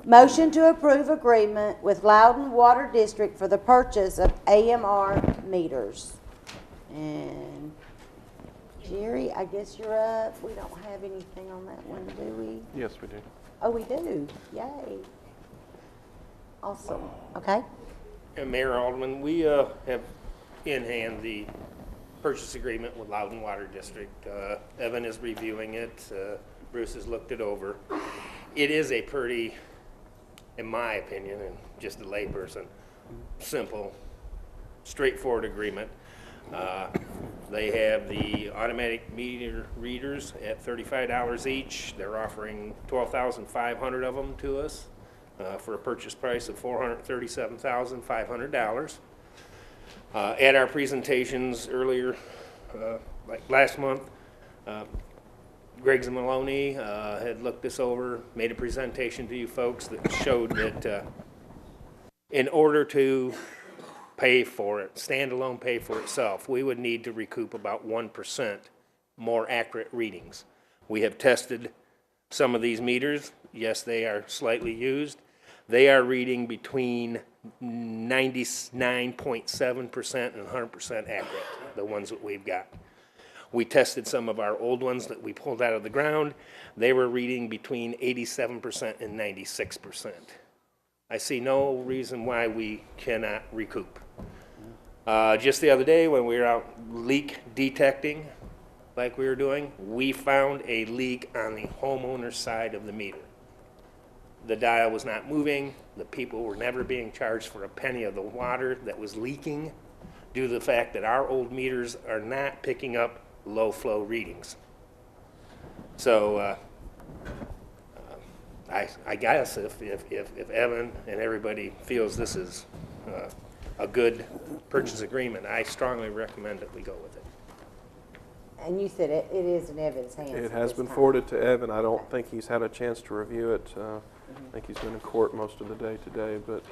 Motion to approve agreement with Loudoun Water District for the purchase of AMR meters. And Jerry, I guess you're up. We don't have anything on that one, do we?
Yes, we do.
Oh, we do. Yay. Awesome. Okay.
And Mayor Alderman, we have in hand the purchase agreement with Loudoun Water District. Evan is reviewing it. Bruce has looked it over. It is a pretty, in my opinion, and just a layperson, simple, straightforward agreement. They have the automatic meter readers at $35 each. They're offering 12,500 of them to us for a purchase price of $437,500. At our presentations earlier, like last month, Griggs and Maloney had looked this over, made a presentation to you folks that showed that in order to pay for it, standalone pay for itself, we would need to recoup about 1% more accurate readings. We have tested some of these meters. Yes, they are slightly used. They are reading between 99.7% and 100% accurate, the ones that we've got. We tested some of our old ones that we pulled out of the ground. They were reading between 87% and 96%. I see no reason why we cannot recoup. Just the other day when we were out leak detecting, like we were doing, we found a leak on the homeowner's side of the meter. The dial was not moving. The people were never being charged for a penny of the water that was leaking due to the fact that our old meters are not picking up low flow readings. So I guess if Evan and everybody feels this is a good purchase agreement, I strongly recommend that we go with it.
And you said it is in Evan's hands.
It has been forwarded to Evan. I don't think he's had a chance to review it. I think he's been in court most of the day today, but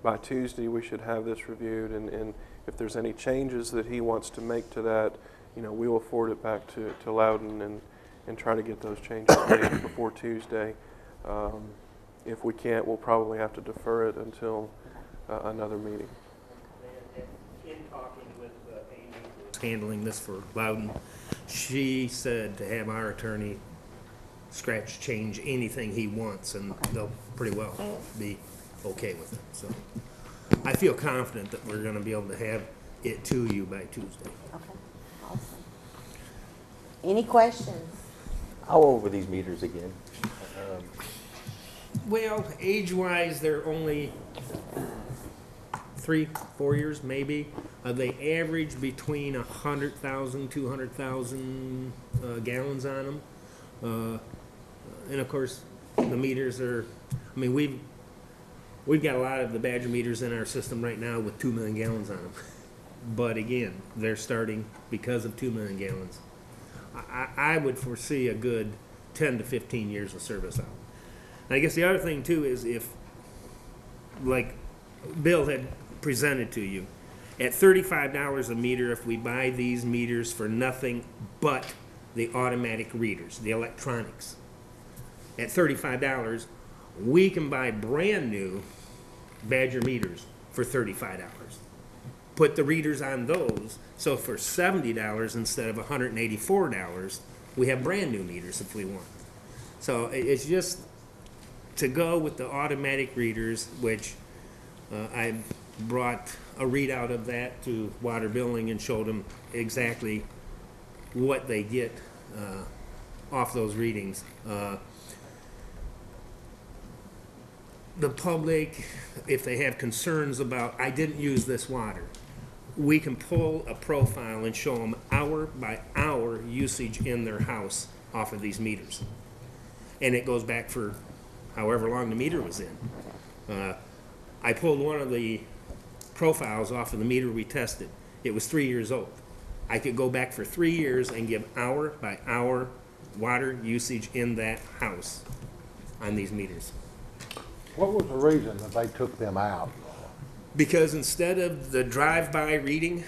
by Tuesday we should have this reviewed, and if there's any changes that he wants to make to that, we will forward it back to Loudoun and try to get those changes made before Tuesday. If we can't, we'll probably have to defer it until another meeting.
In talking with Amy, who's handling this for Loudoun, she said to have our attorney change anything he wants, and they'll pretty well be okay with it. So I feel confident that we're going to be able to have it to you by Tuesday.
Okay, awesome. Any questions?
I'll go over these meters again.
Well, age-wise, they're only 3-4 years, maybe. They average between 100,000, 200,000 gallons on them. And of course, the meters are, we've got a lot of the Badger meters in our system right now with 2 million gallons on them. But again, they're starting because of 2 million gallons. I would foresee a good 10 to 15 years of service out. And I guess the other thing too is if, like Bill had presented to you, at $35 a meter, if we buy these meters for nothing but the automatic readers, the electronics, at $35, we can buy brand new Badger meters for $35. Put the readers on those, so for $70 instead of $184, we have brand new meters if we want. So it's just to go with the automatic readers, which I brought a readout of that to water billing and showed them exactly what they get off those readings. the public, if they have concerns about, I didn't use this water, we can pull a profile and show them hour by hour usage in their house off of these meters. And it goes back for however long the meter was in. I pulled one of the profiles off of the meter we tested. It was 3 years old. I could go back for 3 years and give hour by hour water usage in that house on these meters.
What was the reason that they took them out?
Because instead of the drive-by reading,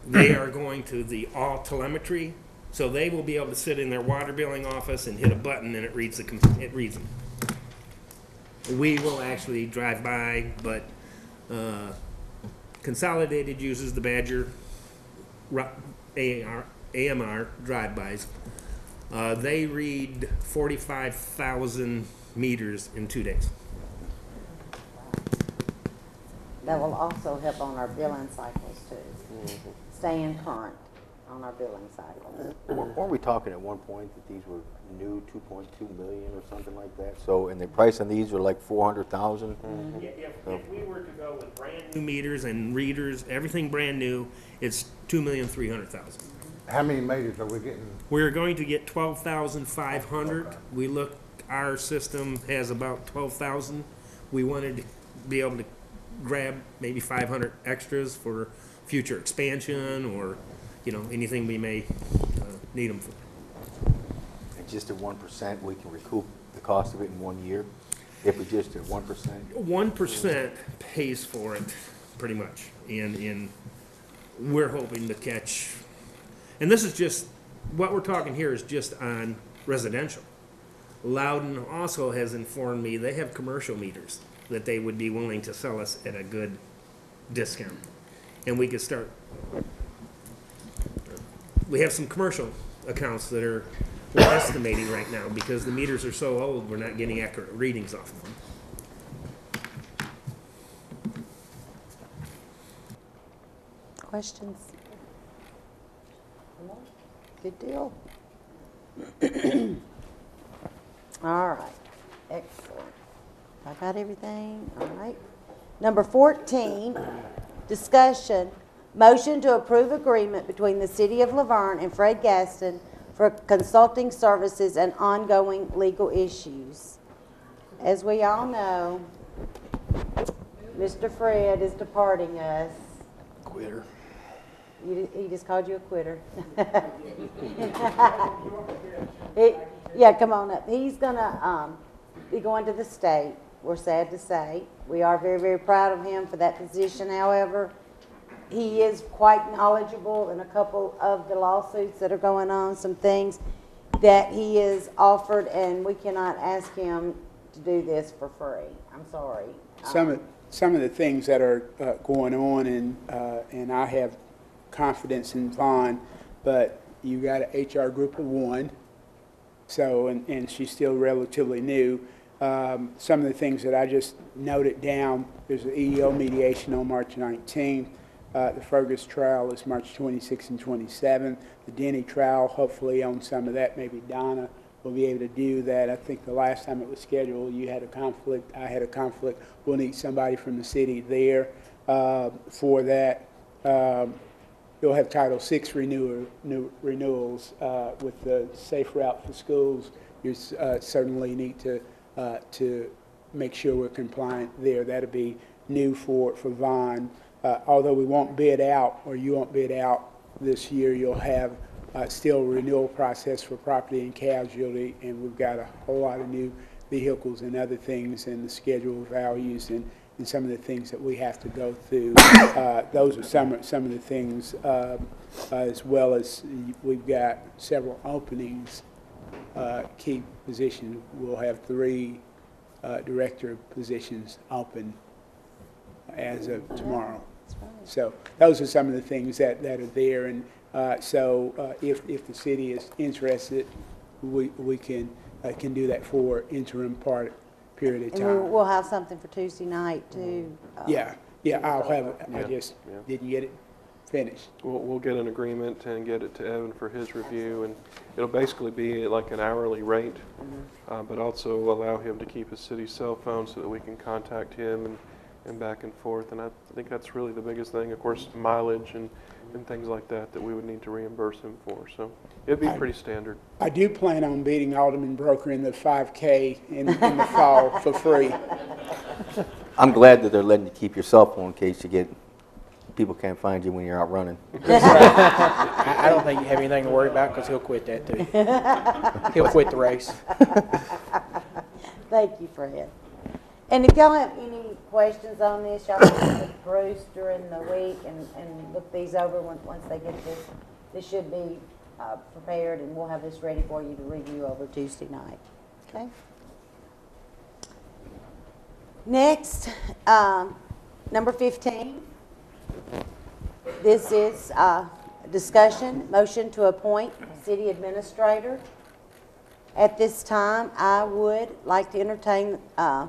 they are going to the all telemetry, so they will be able to sit in their water billing office and hit a button and it reads them. We will actually drive by, but Consolidated uses the Badger AMR drive-bys. They read 45,000 meters in 2 days.
That will also help on our billing cycles too. Staying current on our billing cycles.
Weren't we talking at one point that these were new 2.2 million or something like that? So, and the price on these are like 400,000?
If we were to go with brand new meters and readers, everything brand new, it's 2,300,000.
How many meters are we getting?
We're going to get 12,500. We looked, our system has about 12,000. We wanted to be able to grab maybe 500 extras for future expansion or, you know, anything we may need them for.
And just at 1%, we can recoup the cost of it in 1 year? If we just did 1%?
1% pays for it, pretty much. And we're hoping to catch, and this is just, what we're talking here is just on residential. Loudoun also has informed me they have commercial meters that they would be willing to sell us at a good discount. And we could start, we have some commercial accounts that we're estimating right now because the meters are so old, we're not getting accurate readings off of them.
Questions? Good deal. All right, excellent. I got everything, all right. Number 14, discussion, motion to approve agreement between the City of Laverne and Fred Gaston for consulting services and ongoing legal issues. As we all know, Mr. Fred is departing us.
Quitter.
He just called you a quitter. Yeah, come on up. He's gonna be going to the state. We're sad to say. We are very, very proud of him for that position. However, he is quite knowledgeable in a couple of the lawsuits that are going on, some things that he is offered, and we cannot ask him to do this for free. I'm sorry.
Some of the things that are going on, and I have confidence in Vaughn, but you got an HR group of one, so, and she's still relatively new. Some of the things that I just noted down, there's an EEO mediation on March 19th. The Fergus trial is March 26th and 27th. The Denny trial, hopefully on some of that, maybe Donna will be able to do that. I think the last time it was scheduled, you had a conflict, I had a conflict. We'll need somebody from the city there for that. You'll have Title VI renewals with the Safe Route for Schools. You certainly need to make sure we're compliant there. That'll be new for Vaughn. Although we won't bid out, or you won't bid out this year, you'll have still a renewal process for property and casualty, and we've got a whole lot of new vehicles and other things, and the schedule values and some of the things that we have to go through. Those are some of the things, as well as we've got several openings, key positions. We'll have 3 director positions open as of tomorrow. So those are some of the things that are there, and so if the city is interested, we can do that for interim period of time.
And we'll have something for Tuesday night too.
Yeah, I'll have it. I just didn't get it finished.
We'll get an agreement and get it to Evan for his review, and it'll basically be like an hourly rate, but also allow him to keep his city cell phone so that we can contact him and back and forth. And I think that's really the biggest thing. Of course, mileage and things like that we would need to reimburse him for. So it'd be pretty standard.
I do plan on beating Alderman Broker in the 5K in the fall for free.
I'm glad that they're letting you keep your cell phone in case people can't find you when you're out running.
I don't think you have anything to worry about because he'll quit that too. He'll quit the race.
Thank you, Fred. And if y'all have any questions on this, y'all can with Bruce during the week and look these over once they get this. This should be prepared, and we'll have this ready for you to review over Tuesday night. Okay? Next, number 15. This is discussion, motion to appoint city administrator. At this time, I would like to entertain a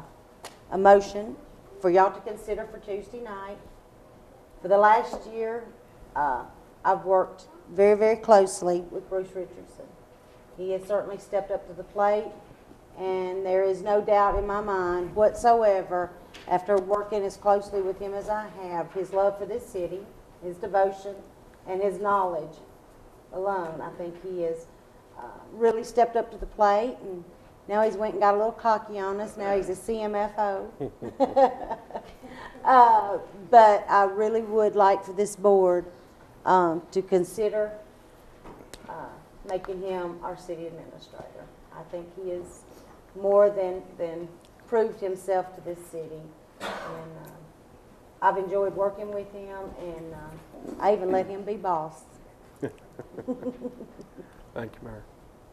motion for y'all to consider for Tuesday night. For the last year, I've worked very, very closely with Bruce Richardson. He has certainly stepped up to the plate, and there is no doubt in my mind whatsoever, after working as closely with him as I have, his love for this city, his devotion, and his knowledge alone. I think he has really stepped up to the plate, and now he's went and got a little cocky on us. Now he's a CMFO. But I really would like for this board to consider making him our city administrator. I think he is more than proved himself to this city. And I've enjoyed working with him, and I even let him be boss.
Thank you, Mayor.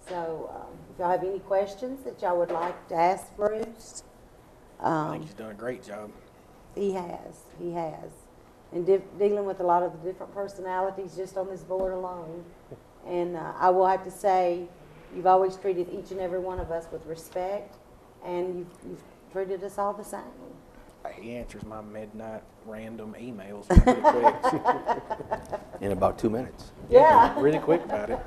So if y'all have any questions that y'all would like to ask Bruce.
I think he's done a great job.
He has. And dealing with a lot of the different personalities just on this board alone. And I will have to say, you've always treated each and every one of us with respect, and you've treated us all the same.
He answers my midnight random emails pretty quick.
In about 2 minutes.
Yeah.
Really quick about it.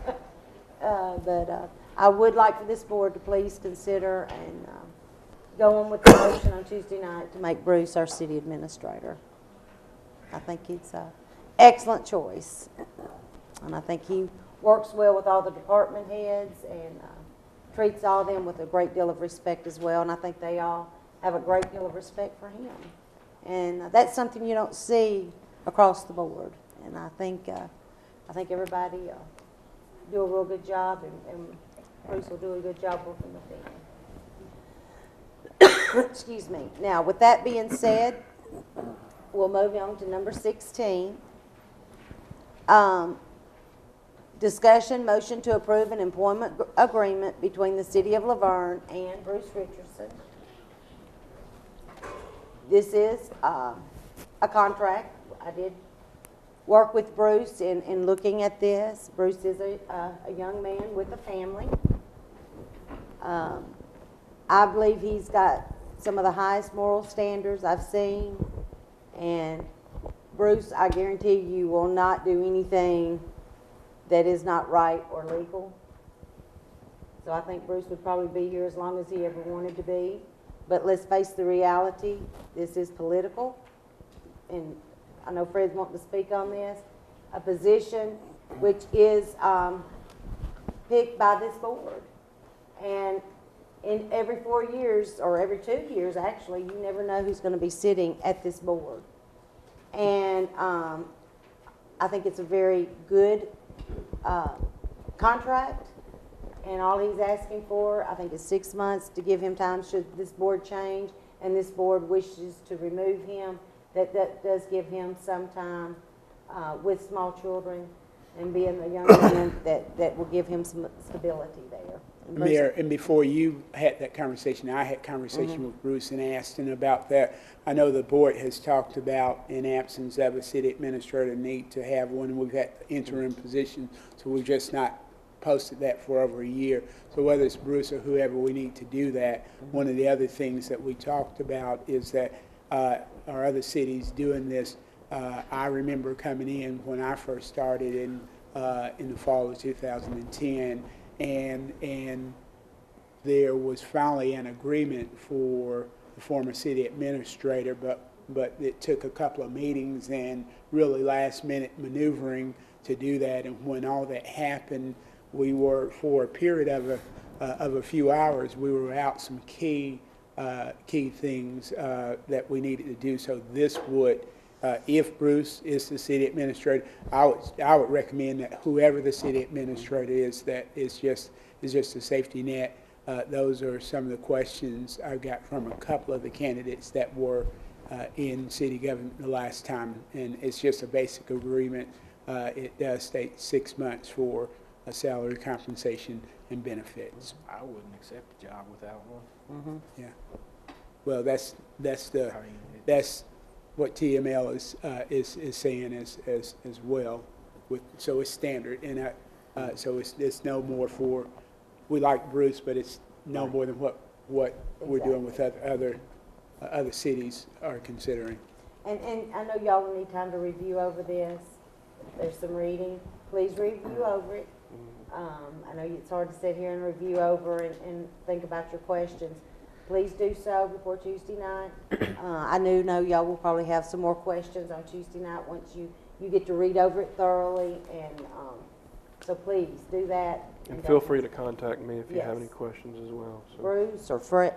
But I would like for this board to please consider and go on with the motion on Tuesday night to make Bruce our city administrator. I think it's an excellent choice. And I think he works well with all the department heads and treats all of them with a great deal of respect as well. And I think they all have a great deal of respect for him. And that's something you don't see across the board. And I think everybody do a real good job, and Bruce will do a good job working with them. Excuse me. Now, with that being said, we'll move on to number 16. Discussion, motion to approve an employment agreement between the City of Loudoun and Bruce Richardson. This is a contract. I did work with Bruce in looking at this. Bruce is a young man with a family. I believe he's got some of the highest moral standards I've seen. And Bruce, I guarantee you will not do anything that is not right or legal. So I think Bruce would probably be here as long as he ever wanted to be. But let's face the reality, this is political. And I know Fred's wanting to speak on this. A position which is picked by this board. And in every 4 years, or every 2 years actually, you never know who's going to be sitting at this board. And I think it's a very good contract. And all he's asking for, I think, is 6 months to give him time should this board change and this board wishes to remove him. That does give him some time with small children and being a young man that will give him some stability there.
Mayor, and before you had that conversation, I had conversation with Bruce and Aston about that. I know the board has talked about, in absence of a city administrator, need to have one. We've had interim position, so we've just not posted that for over a year. So whether it's Bruce or whoever, we need to do that. One of the other things that we talked about is that our other cities doing this I remember coming in when I first started in the fall of 2010, and there was finally an agreement for the former city administrator, but it took a couple of meetings and really last-minute maneuvering to do that. And when all that happened, we were, for a period of a few hours, we were out some key things that we needed to do. So this would, if Bruce is the city administrator, I would recommend that whoever the city administrator is, that is just a safety net. Those are some of the questions I got from a couple of the candidates that were in city government the last time, and it's just a basic agreement. It does state 6 months for a salary, compensation, and benefits.
I wouldn't accept the job without one.
Yeah. Well, that's what TML is saying as well. So it's standard, and so it's no more for. We like Bruce, but it's no more than what we're doing with other cities are considering.
And I know y'all will need time to review over this. There's some reading. Please review over it. I know it's hard to sit here and review over and think about your questions. Please do so before Tuesday night. I know y'all will probably have some more questions on Tuesday night once you get to read over it thoroughly, and so please do that.
And feel free to contact me if you
Yes.
have any questions as well. So.
Bruce or Fred.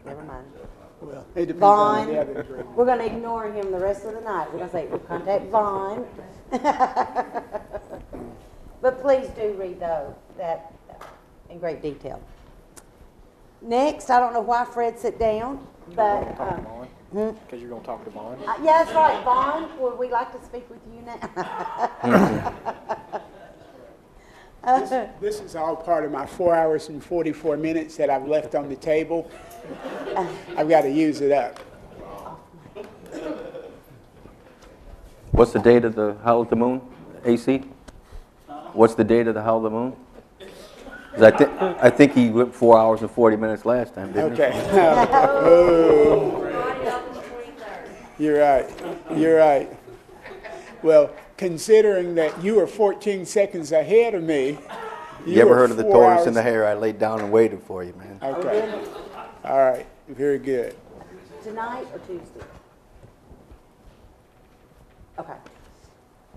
Never mind.
Well, it depends
Vaughn.
on the other three.
We're going to ignore him the rest of the night. We're going to say, we'll contact Vaughn. But please do read that in great detail. Next, I don't know why Fred sat down, but
Because you're going to talk to Vaughn.
yeah, that's right. Vaughn, would we like to speak with you now?
This is all part of my 4 hours and 44 minutes that I've left on the table. I've got to use it up.
What's the date of the Howl of the Moon, AC? What's the date of the Howl of the Moon? 'Cause I think he went 4 hours and 40 minutes last time, didn't he?
Okay. You're right. You're right. Well, considering that you were 14 seconds ahead of me.
You ever
were
heard of the
4
tortoise
hours.
in the hare? I laid down and waited for you, man.
Okay. All right. Very good.
Tonight or Tuesday? Okay.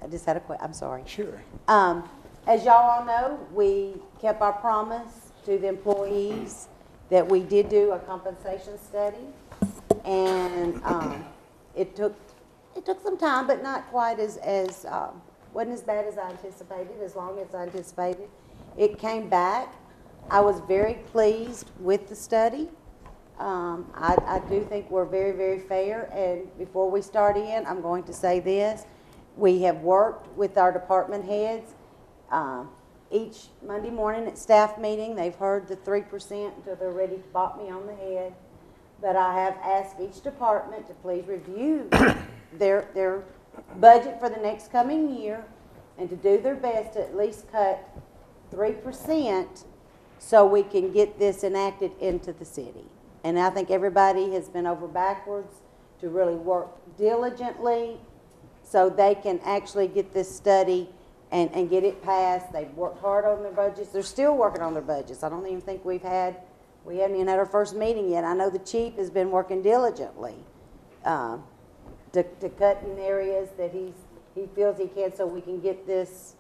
I just had a question. I'm sorry.
Sure.
As y'all all know, we kept our promise to the employees that we did do a compensation study, and it took some time, but not quite as wasn't as bad as I anticipated, as long as I anticipated. It came back. I was very pleased with the study. I do think we're very, very fair, and before we start in, I'm going to say this. We have worked with our department heads. Each Monday morning at staff meeting, they've heard the 3% until they're ready to bop me on the head. But I have asked each department to please review their budget for the next coming year and to do their best to at least cut 3% so we can get this enacted into the city. And I think everybody has been over backwards to really work diligently so they can actually get this study and get it passed. They've worked hard on their budgets. They're still working on their budgets. I don't even think we haven't even had our first meeting yet. I know the chief has been working diligently to cut in areas that he feels he can so we can get this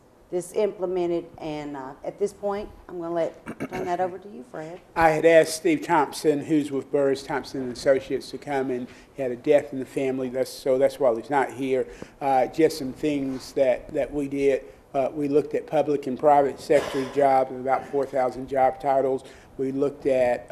implemented. And at this point, I'm going to turn that over to you, Fred.
I had asked Steve Thompson, who's with Burris Thompson and Associates, to come, and he had a death in the family. That's why he's not here. Just some things that we did. We looked at public and private sector jobs, about 4,000 job titles. We looked at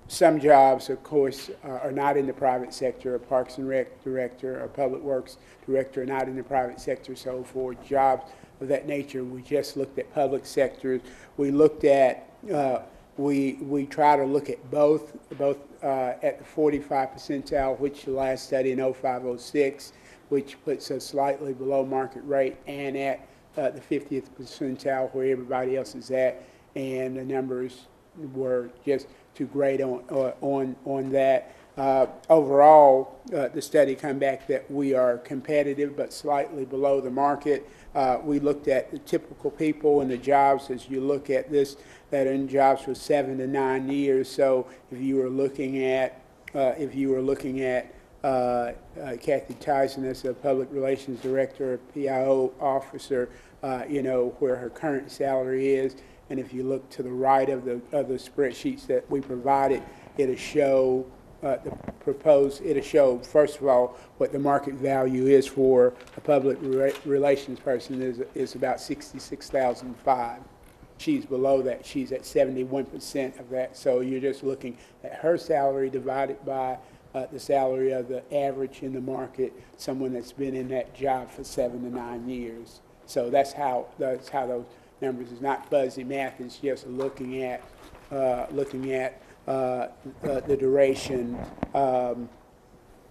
some jobs, of course, are not in the private sector. A Parks and Rec director, a Public Works director are not in the private sector. So for jobs of that nature, we just looked at public sectors. We looked at, we try to look at both at the 45 percentile, which the last study in 05-06, which puts us slightly below market rate, and at the 50th percentile where everybody else is at, and the numbers were just too great on that. Overall, the study come back that we are competitive but slightly below the market. We looked at the typical people and the jobs as you look at this that are in jobs for 7 to 9 years. So if you were looking at Kathy Tyson as a public relations director, a PIO officer, where her current salary is, and if you look to the right of the spreadsheets that we provided, it'll show it'll show, first of all, what the market value is for a public relations person is about $66,005. She's below that. She's at 71% of that. So you're just looking at her salary divided by the salary of the average in the market, someone that's been in that job for 7 to 9 years. So that's how those numbers. It's not fuzzy math. It's just looking at the duration.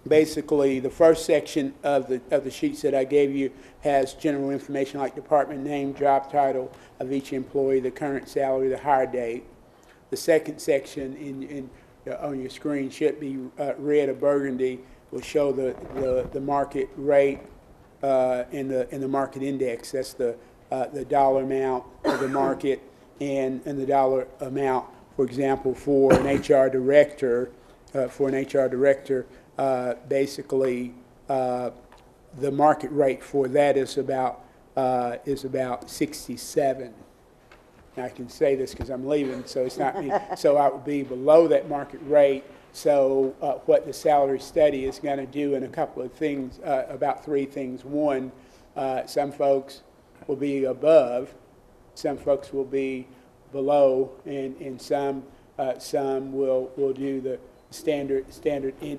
Basically, the first section of the sheets that I gave you has general information like department name, job title of each employee, the current salary, the hire date. The second section on your screen should be red or burgundy. Will show the market rate and the market index. That's the dollar amount of the market and the dollar amount. For example, for an HR director, basically the market rate for that is about 67. Now I can say this because I'm leaving, so it's not me. So I would be below that market rate. So what the salary study is going to do in a couple of things, about 3 things. One, some folks will be above, some folks will be below, and some will do the standard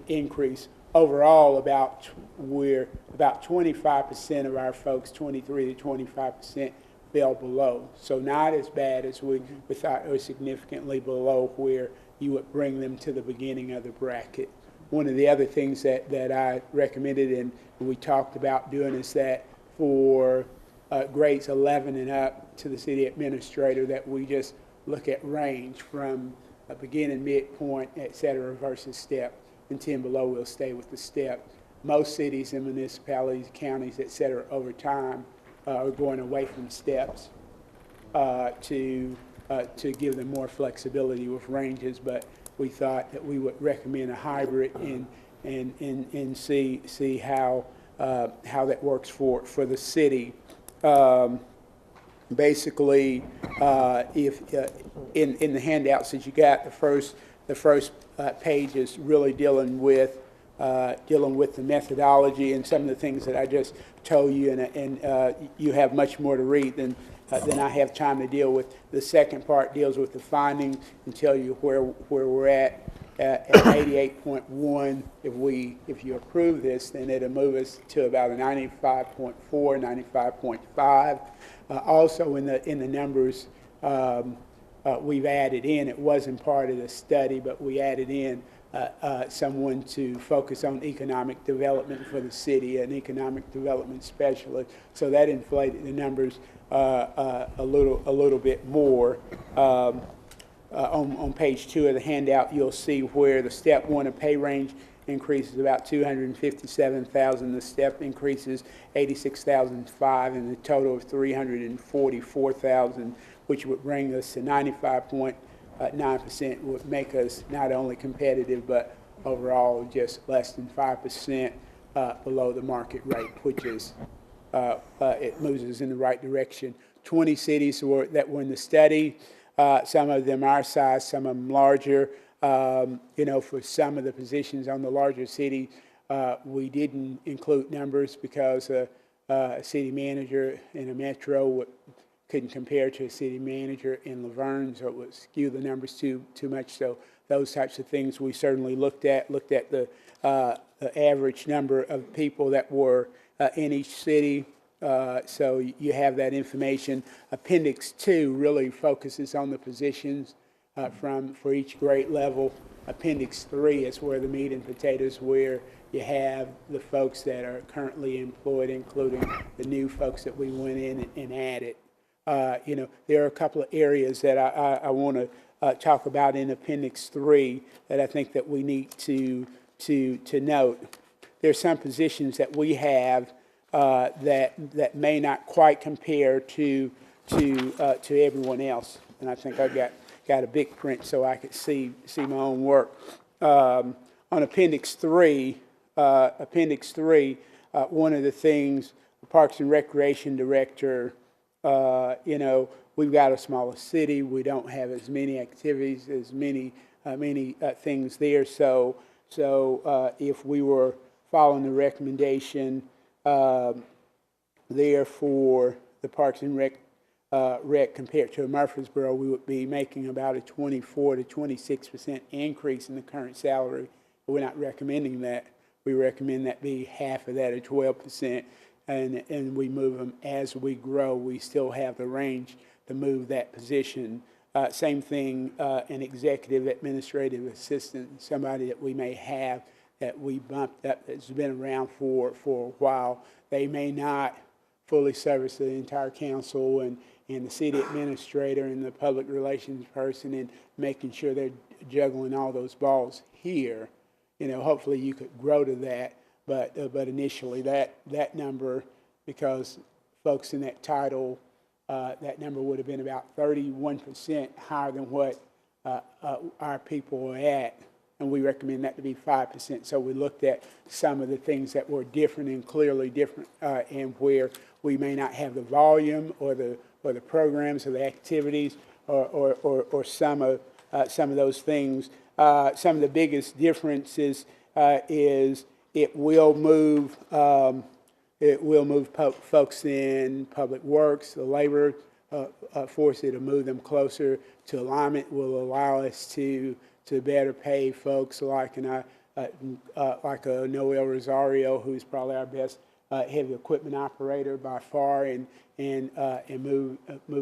increase. Overall, about 25% of our folks, 23 to 25%, fell below. So not as bad as we thought, or significantly below where you would bring them to the beginning of the bracket. One of the other things that I recommended and we talked about doing is that for grades 11 and up to the city administrator, that we just look at range from a beginning, midpoint, et cetera, versus step. And 10 below, we'll stay with the step. Most cities and municipalities, counties, et cetera, over time are going away from steps to give them more flexibility with ranges. But we thought that we would recommend a hybrid and see how that works for the city. Basically, if in the handouts that you got, the first page is really dealing with the methodology and some of the things that I just told you, and you have much more to read than I have time to deal with. The second part deals with the findings and tell you where we're at 88.1. If you approve this, then it'll move us to about a 95.4, 95.5. Also in the numbers we've added in, it wasn't part of the study, but we added in someone to focus on economic development for the city, an economic development specialist. So that inflated the numbers a little bit more. On page 2 of the handout, you'll see where the step 1 of pay range increases about $257,000. The step increases $86,005, and the total of $344,000, which would bring us to 95.9%, would make us not only competitive but overall just less than 5% below the market rate, which is it moves us in the right direction. 20 cities that were in the study. Some of them our size, some of them larger. For some of the positions on the larger city, we didn't include numbers because a city manager in a metro couldn't compare to a city manager in Loudoun, so it would skew the numbers too much. So those types of things we certainly looked at the average number of people that were in each city. So you have that information. Appendix 2 really focuses on the positions for each grade level. Appendix 3 is where the meat and potatoes, where you have the folks that are currently employed, including the new folks that we went in and added. There are a couple of areas that I want to talk about in Appendix 3 that I think that we need to to note. There are some positions that we have that may not quite compare to everyone else, and I think I got a big print so I could see my own work. On Appendix 3, one of the things the Parks and Recreation Director, we've got a smaller city. We don't have as many activities, as many things there. So if we were following the recommendation there for the Parks and Rec compared to Murfreesboro, we would be making about a 24 to 26% increase in the current salary. But we're not recommending that. We recommend that be half of that, or 12%, and we move them as we grow. We still have the range to move that position. Same thing, an executive administrative assistant, somebody that we may have that we bumped up, that's been around for a while. They may not fully service the entire council and the city administrator and the public relations person, and making sure they're juggling all those balls here. Hopefully you could grow to that, but initially that number, because folks in that title, that number would have been about 31% higher than what our people are at, and we recommend that to be 5%. So we looked at some of the things that were different and clearly different, and where we may not have the volume or the programs or the activities or some of those things. Some of the biggest differences is it will move folks in public works, the labor force. It'll move them closer to alignment. Will allow us to better pay folks like a Noel Rosario, who's probably our best heavy equipment operator by far, and move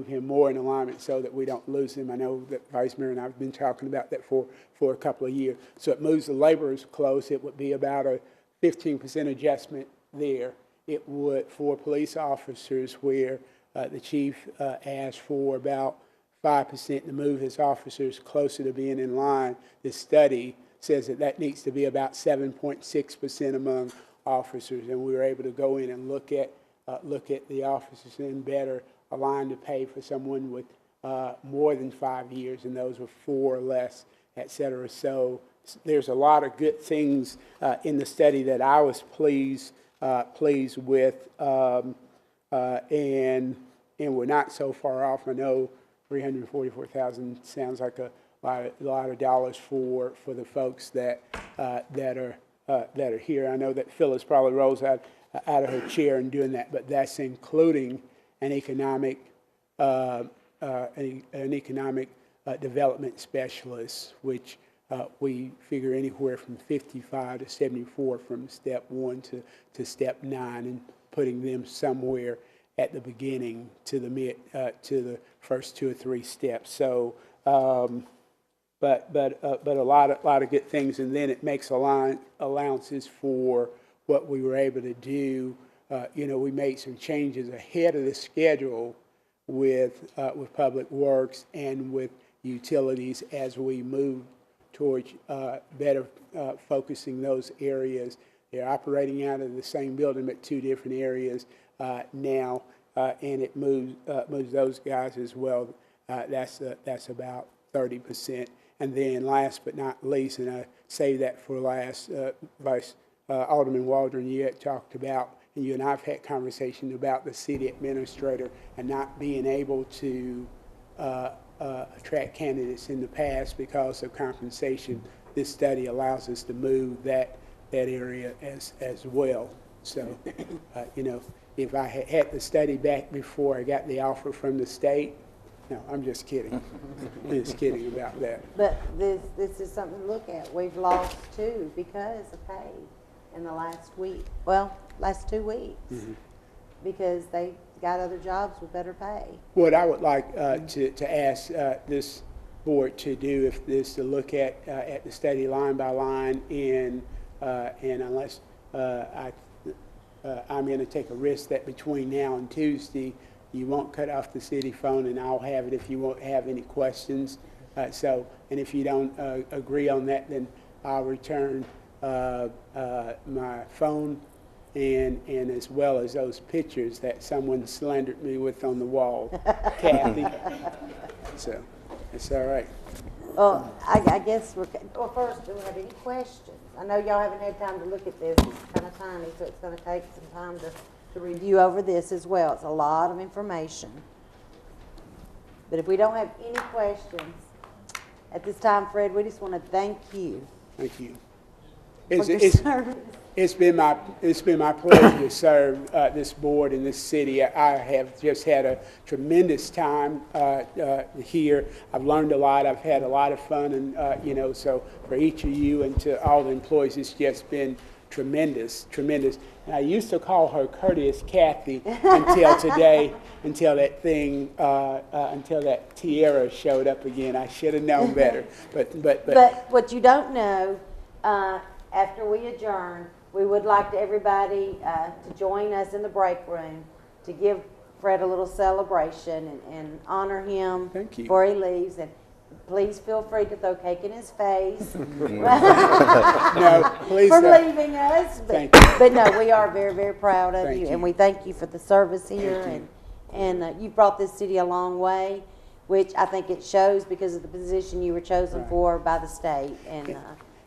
him more in alignment so that we don't lose him. I know that Vice Mayor and I have been talking about that for a couple of years. So it moves the laborers close. It would be about a 15% adjustment there. It would for police officers, where the chief asked for about 5% to move his officers closer to being in line. This study says that needs to be about 7.6% among officers, and we were able to go in and look at the officers and better align to pay for someone with more than 5 years, and those were 4 or less, et cetera. So there's a lot of good things in the study that I was pleased with, and we're not so far off. I know $344,000 sounds like a lot of dollars for the folks that are here. I know that Phyllis probably rolls out of her chair in doing that, but that's including an economic development specialist, which we figure anywhere from 55 to 74 from step 1 to step 9, and putting them somewhere at the beginning to the first 2 or 3 steps. So, but a lot of good things, and then it makes allowances for what we were able to do. We made some changes ahead of the schedule with Public Works and with utilities as we move towards better focusing those areas. They're operating out of the same building but 2 different areas now, and it moves those guys as well. That's about 30%. And then last but not least, and I say that for last, Alderman Waldron, you had talked about, and you and I have had conversation about the city administrator and not being able to attract candidates in the past because of compensation. This study allows us to move that area as well. So, if I had the study back before I got the offer from the state, no, I'm just kidding. I'm just kidding about that.
But this is something to look at. We've lost 2 because of pay in the last 2 weeks, because they got other jobs with better pay.
What I would like to ask this board to do is to look at the study line by line, and unless I'm going to take a risk that between now and Tuesday, you won't cut off the city phone, and I'll have it if you won't have any questions. And if you don't agree on that, then I'll return my phone and as well as those pictures that someone slandered me with on the wall, Kathy. So, it's all right.
Well, I guess well, first, do we have any questions? I know y'all haven't had time to look at this. It's kind of tiny, so it's going to take some time to review over this as well. It's a lot of information. But if we don't have any questions, at this time, Fred, we just want to thank you.
Thank you.
For your service.
It's been my pleasure to serve this board in this city. I have just had a tremendous time here. I've learned a lot. I've had a lot of fun, and you know, so for each of you and to all the employees, it's just been tremendous, tremendous. And I used to call her Courteous Kathy until today, until that thing, until that tiara showed up again. I should have known better. But
what you don't know, after we adjourn, we would like everybody to join us in the break room to give Fred a little celebration and honor him before he leaves. And please feel free to throw cake in his face.
No, please
for
don't.
leaving us.
Thank you.
But no, we are very, very proud of
Thank
you,
you.
and we thank you for the service here. And you've brought this city a long way, which I think it shows because of the position you were chosen for by the state. And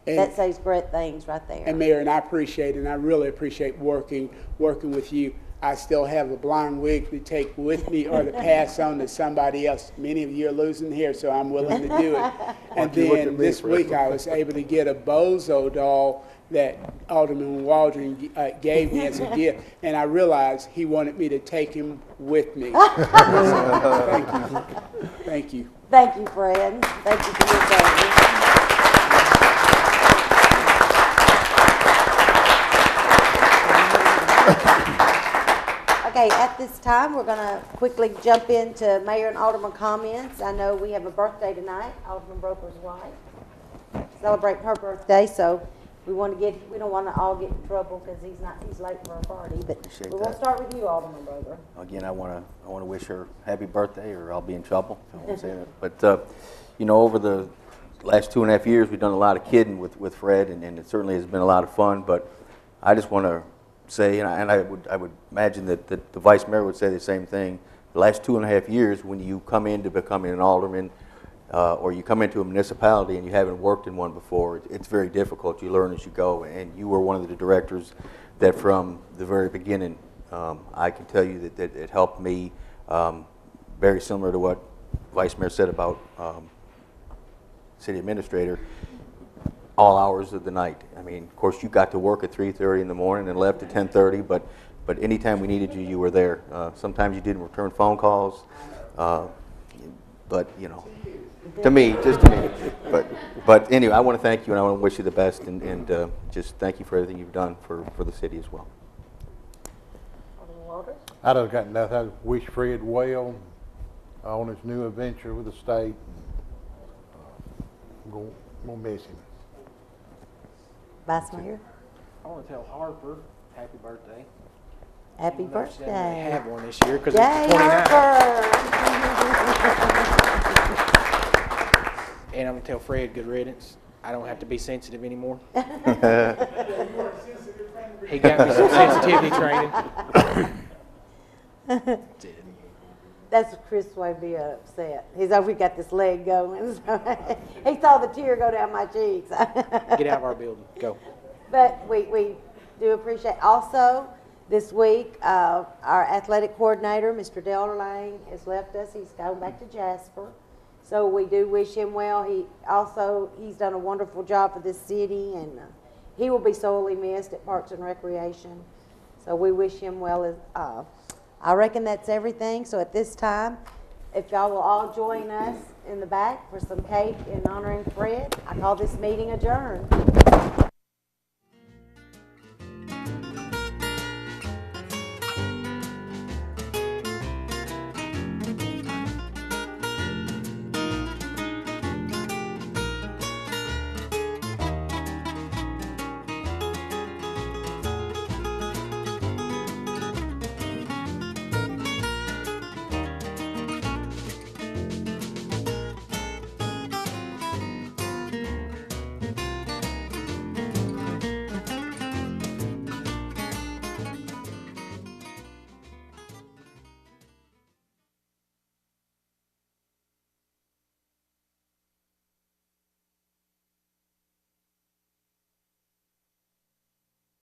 that says great things right there.
And Mayor, and I appreciate and I really appreciate working with you. I still have a blonde wig to take with me or to pass on to somebody else. Many of you are losing hair, so I'm willing to do it. And then this week I was able to get a Bozo doll that Alderman Waldron gave me as a gift, and I realized he wanted me to take him with me. Thank you. Thank you.
Thank you, Fred. Thank you for your service. Okay, at this time, we're going to quickly jump into Mayor and Alderman comments. I know we have a birthday tonight, Alderman Broker's wife, celebrating her birthday, so we don't want to all get in trouble because he's late for our party. But we'll start with you, Alderman Broker.
Again, I want to wish her happy birthday, or I'll be in trouble if I won't say that. But you know, over the last 2.5 years, we've done a lot of kidding with Fred, and it certainly has been a lot of fun. But I just want to say, and I would imagine that the Vice Mayor would say the same thing. The last 2.5 years, when you come into becoming an alderman, or you come into a municipality and you haven't worked in one before, it's very difficult. You learn as you go, and you were one of the directors that from the very beginning, I can tell you that it helped me, very similar to what Vice Mayor said about City Administrator, all hours of the night. I mean, of course, you got to work at 3:30 in the morning and left at 10:30, but anytime we needed you, you were there. Sometimes you didn't return phone calls, but you know, to me, just to me. But anyway, I want to thank you, and I want to wish you the best, and just thank you for everything you've done for the city as well.
I just got nothing. I wish Fred well on his new adventure with the state. I'm going to miss him.
Vice Mayor.
I want to tell Harper happy birthday.
Happy
Even though she doesn't
birthday.
really have one this year because it's
Yay,
the 29th.
Harper.
And I'm going to tell Fred good riddance. I don't have to be sensitive anymore. He got me some sensitivity training.
That's Chris way be upset. He's over, we got this leg going. So he saw the tear go down my cheeks.
Get out of our building. Go.
But we do appreciate. Also, this week, our athletic coordinator, Mr. Dale Lang, has left us. He's going back to Jasper. So we do wish him well. He's done a wonderful job for this city, and he will be sorely missed at Parks and Recreation. So we wish him well. I reckon that's everything. So at this time, if y'all will all join us in the back for some cake in honoring Fred, I call this meeting adjourned.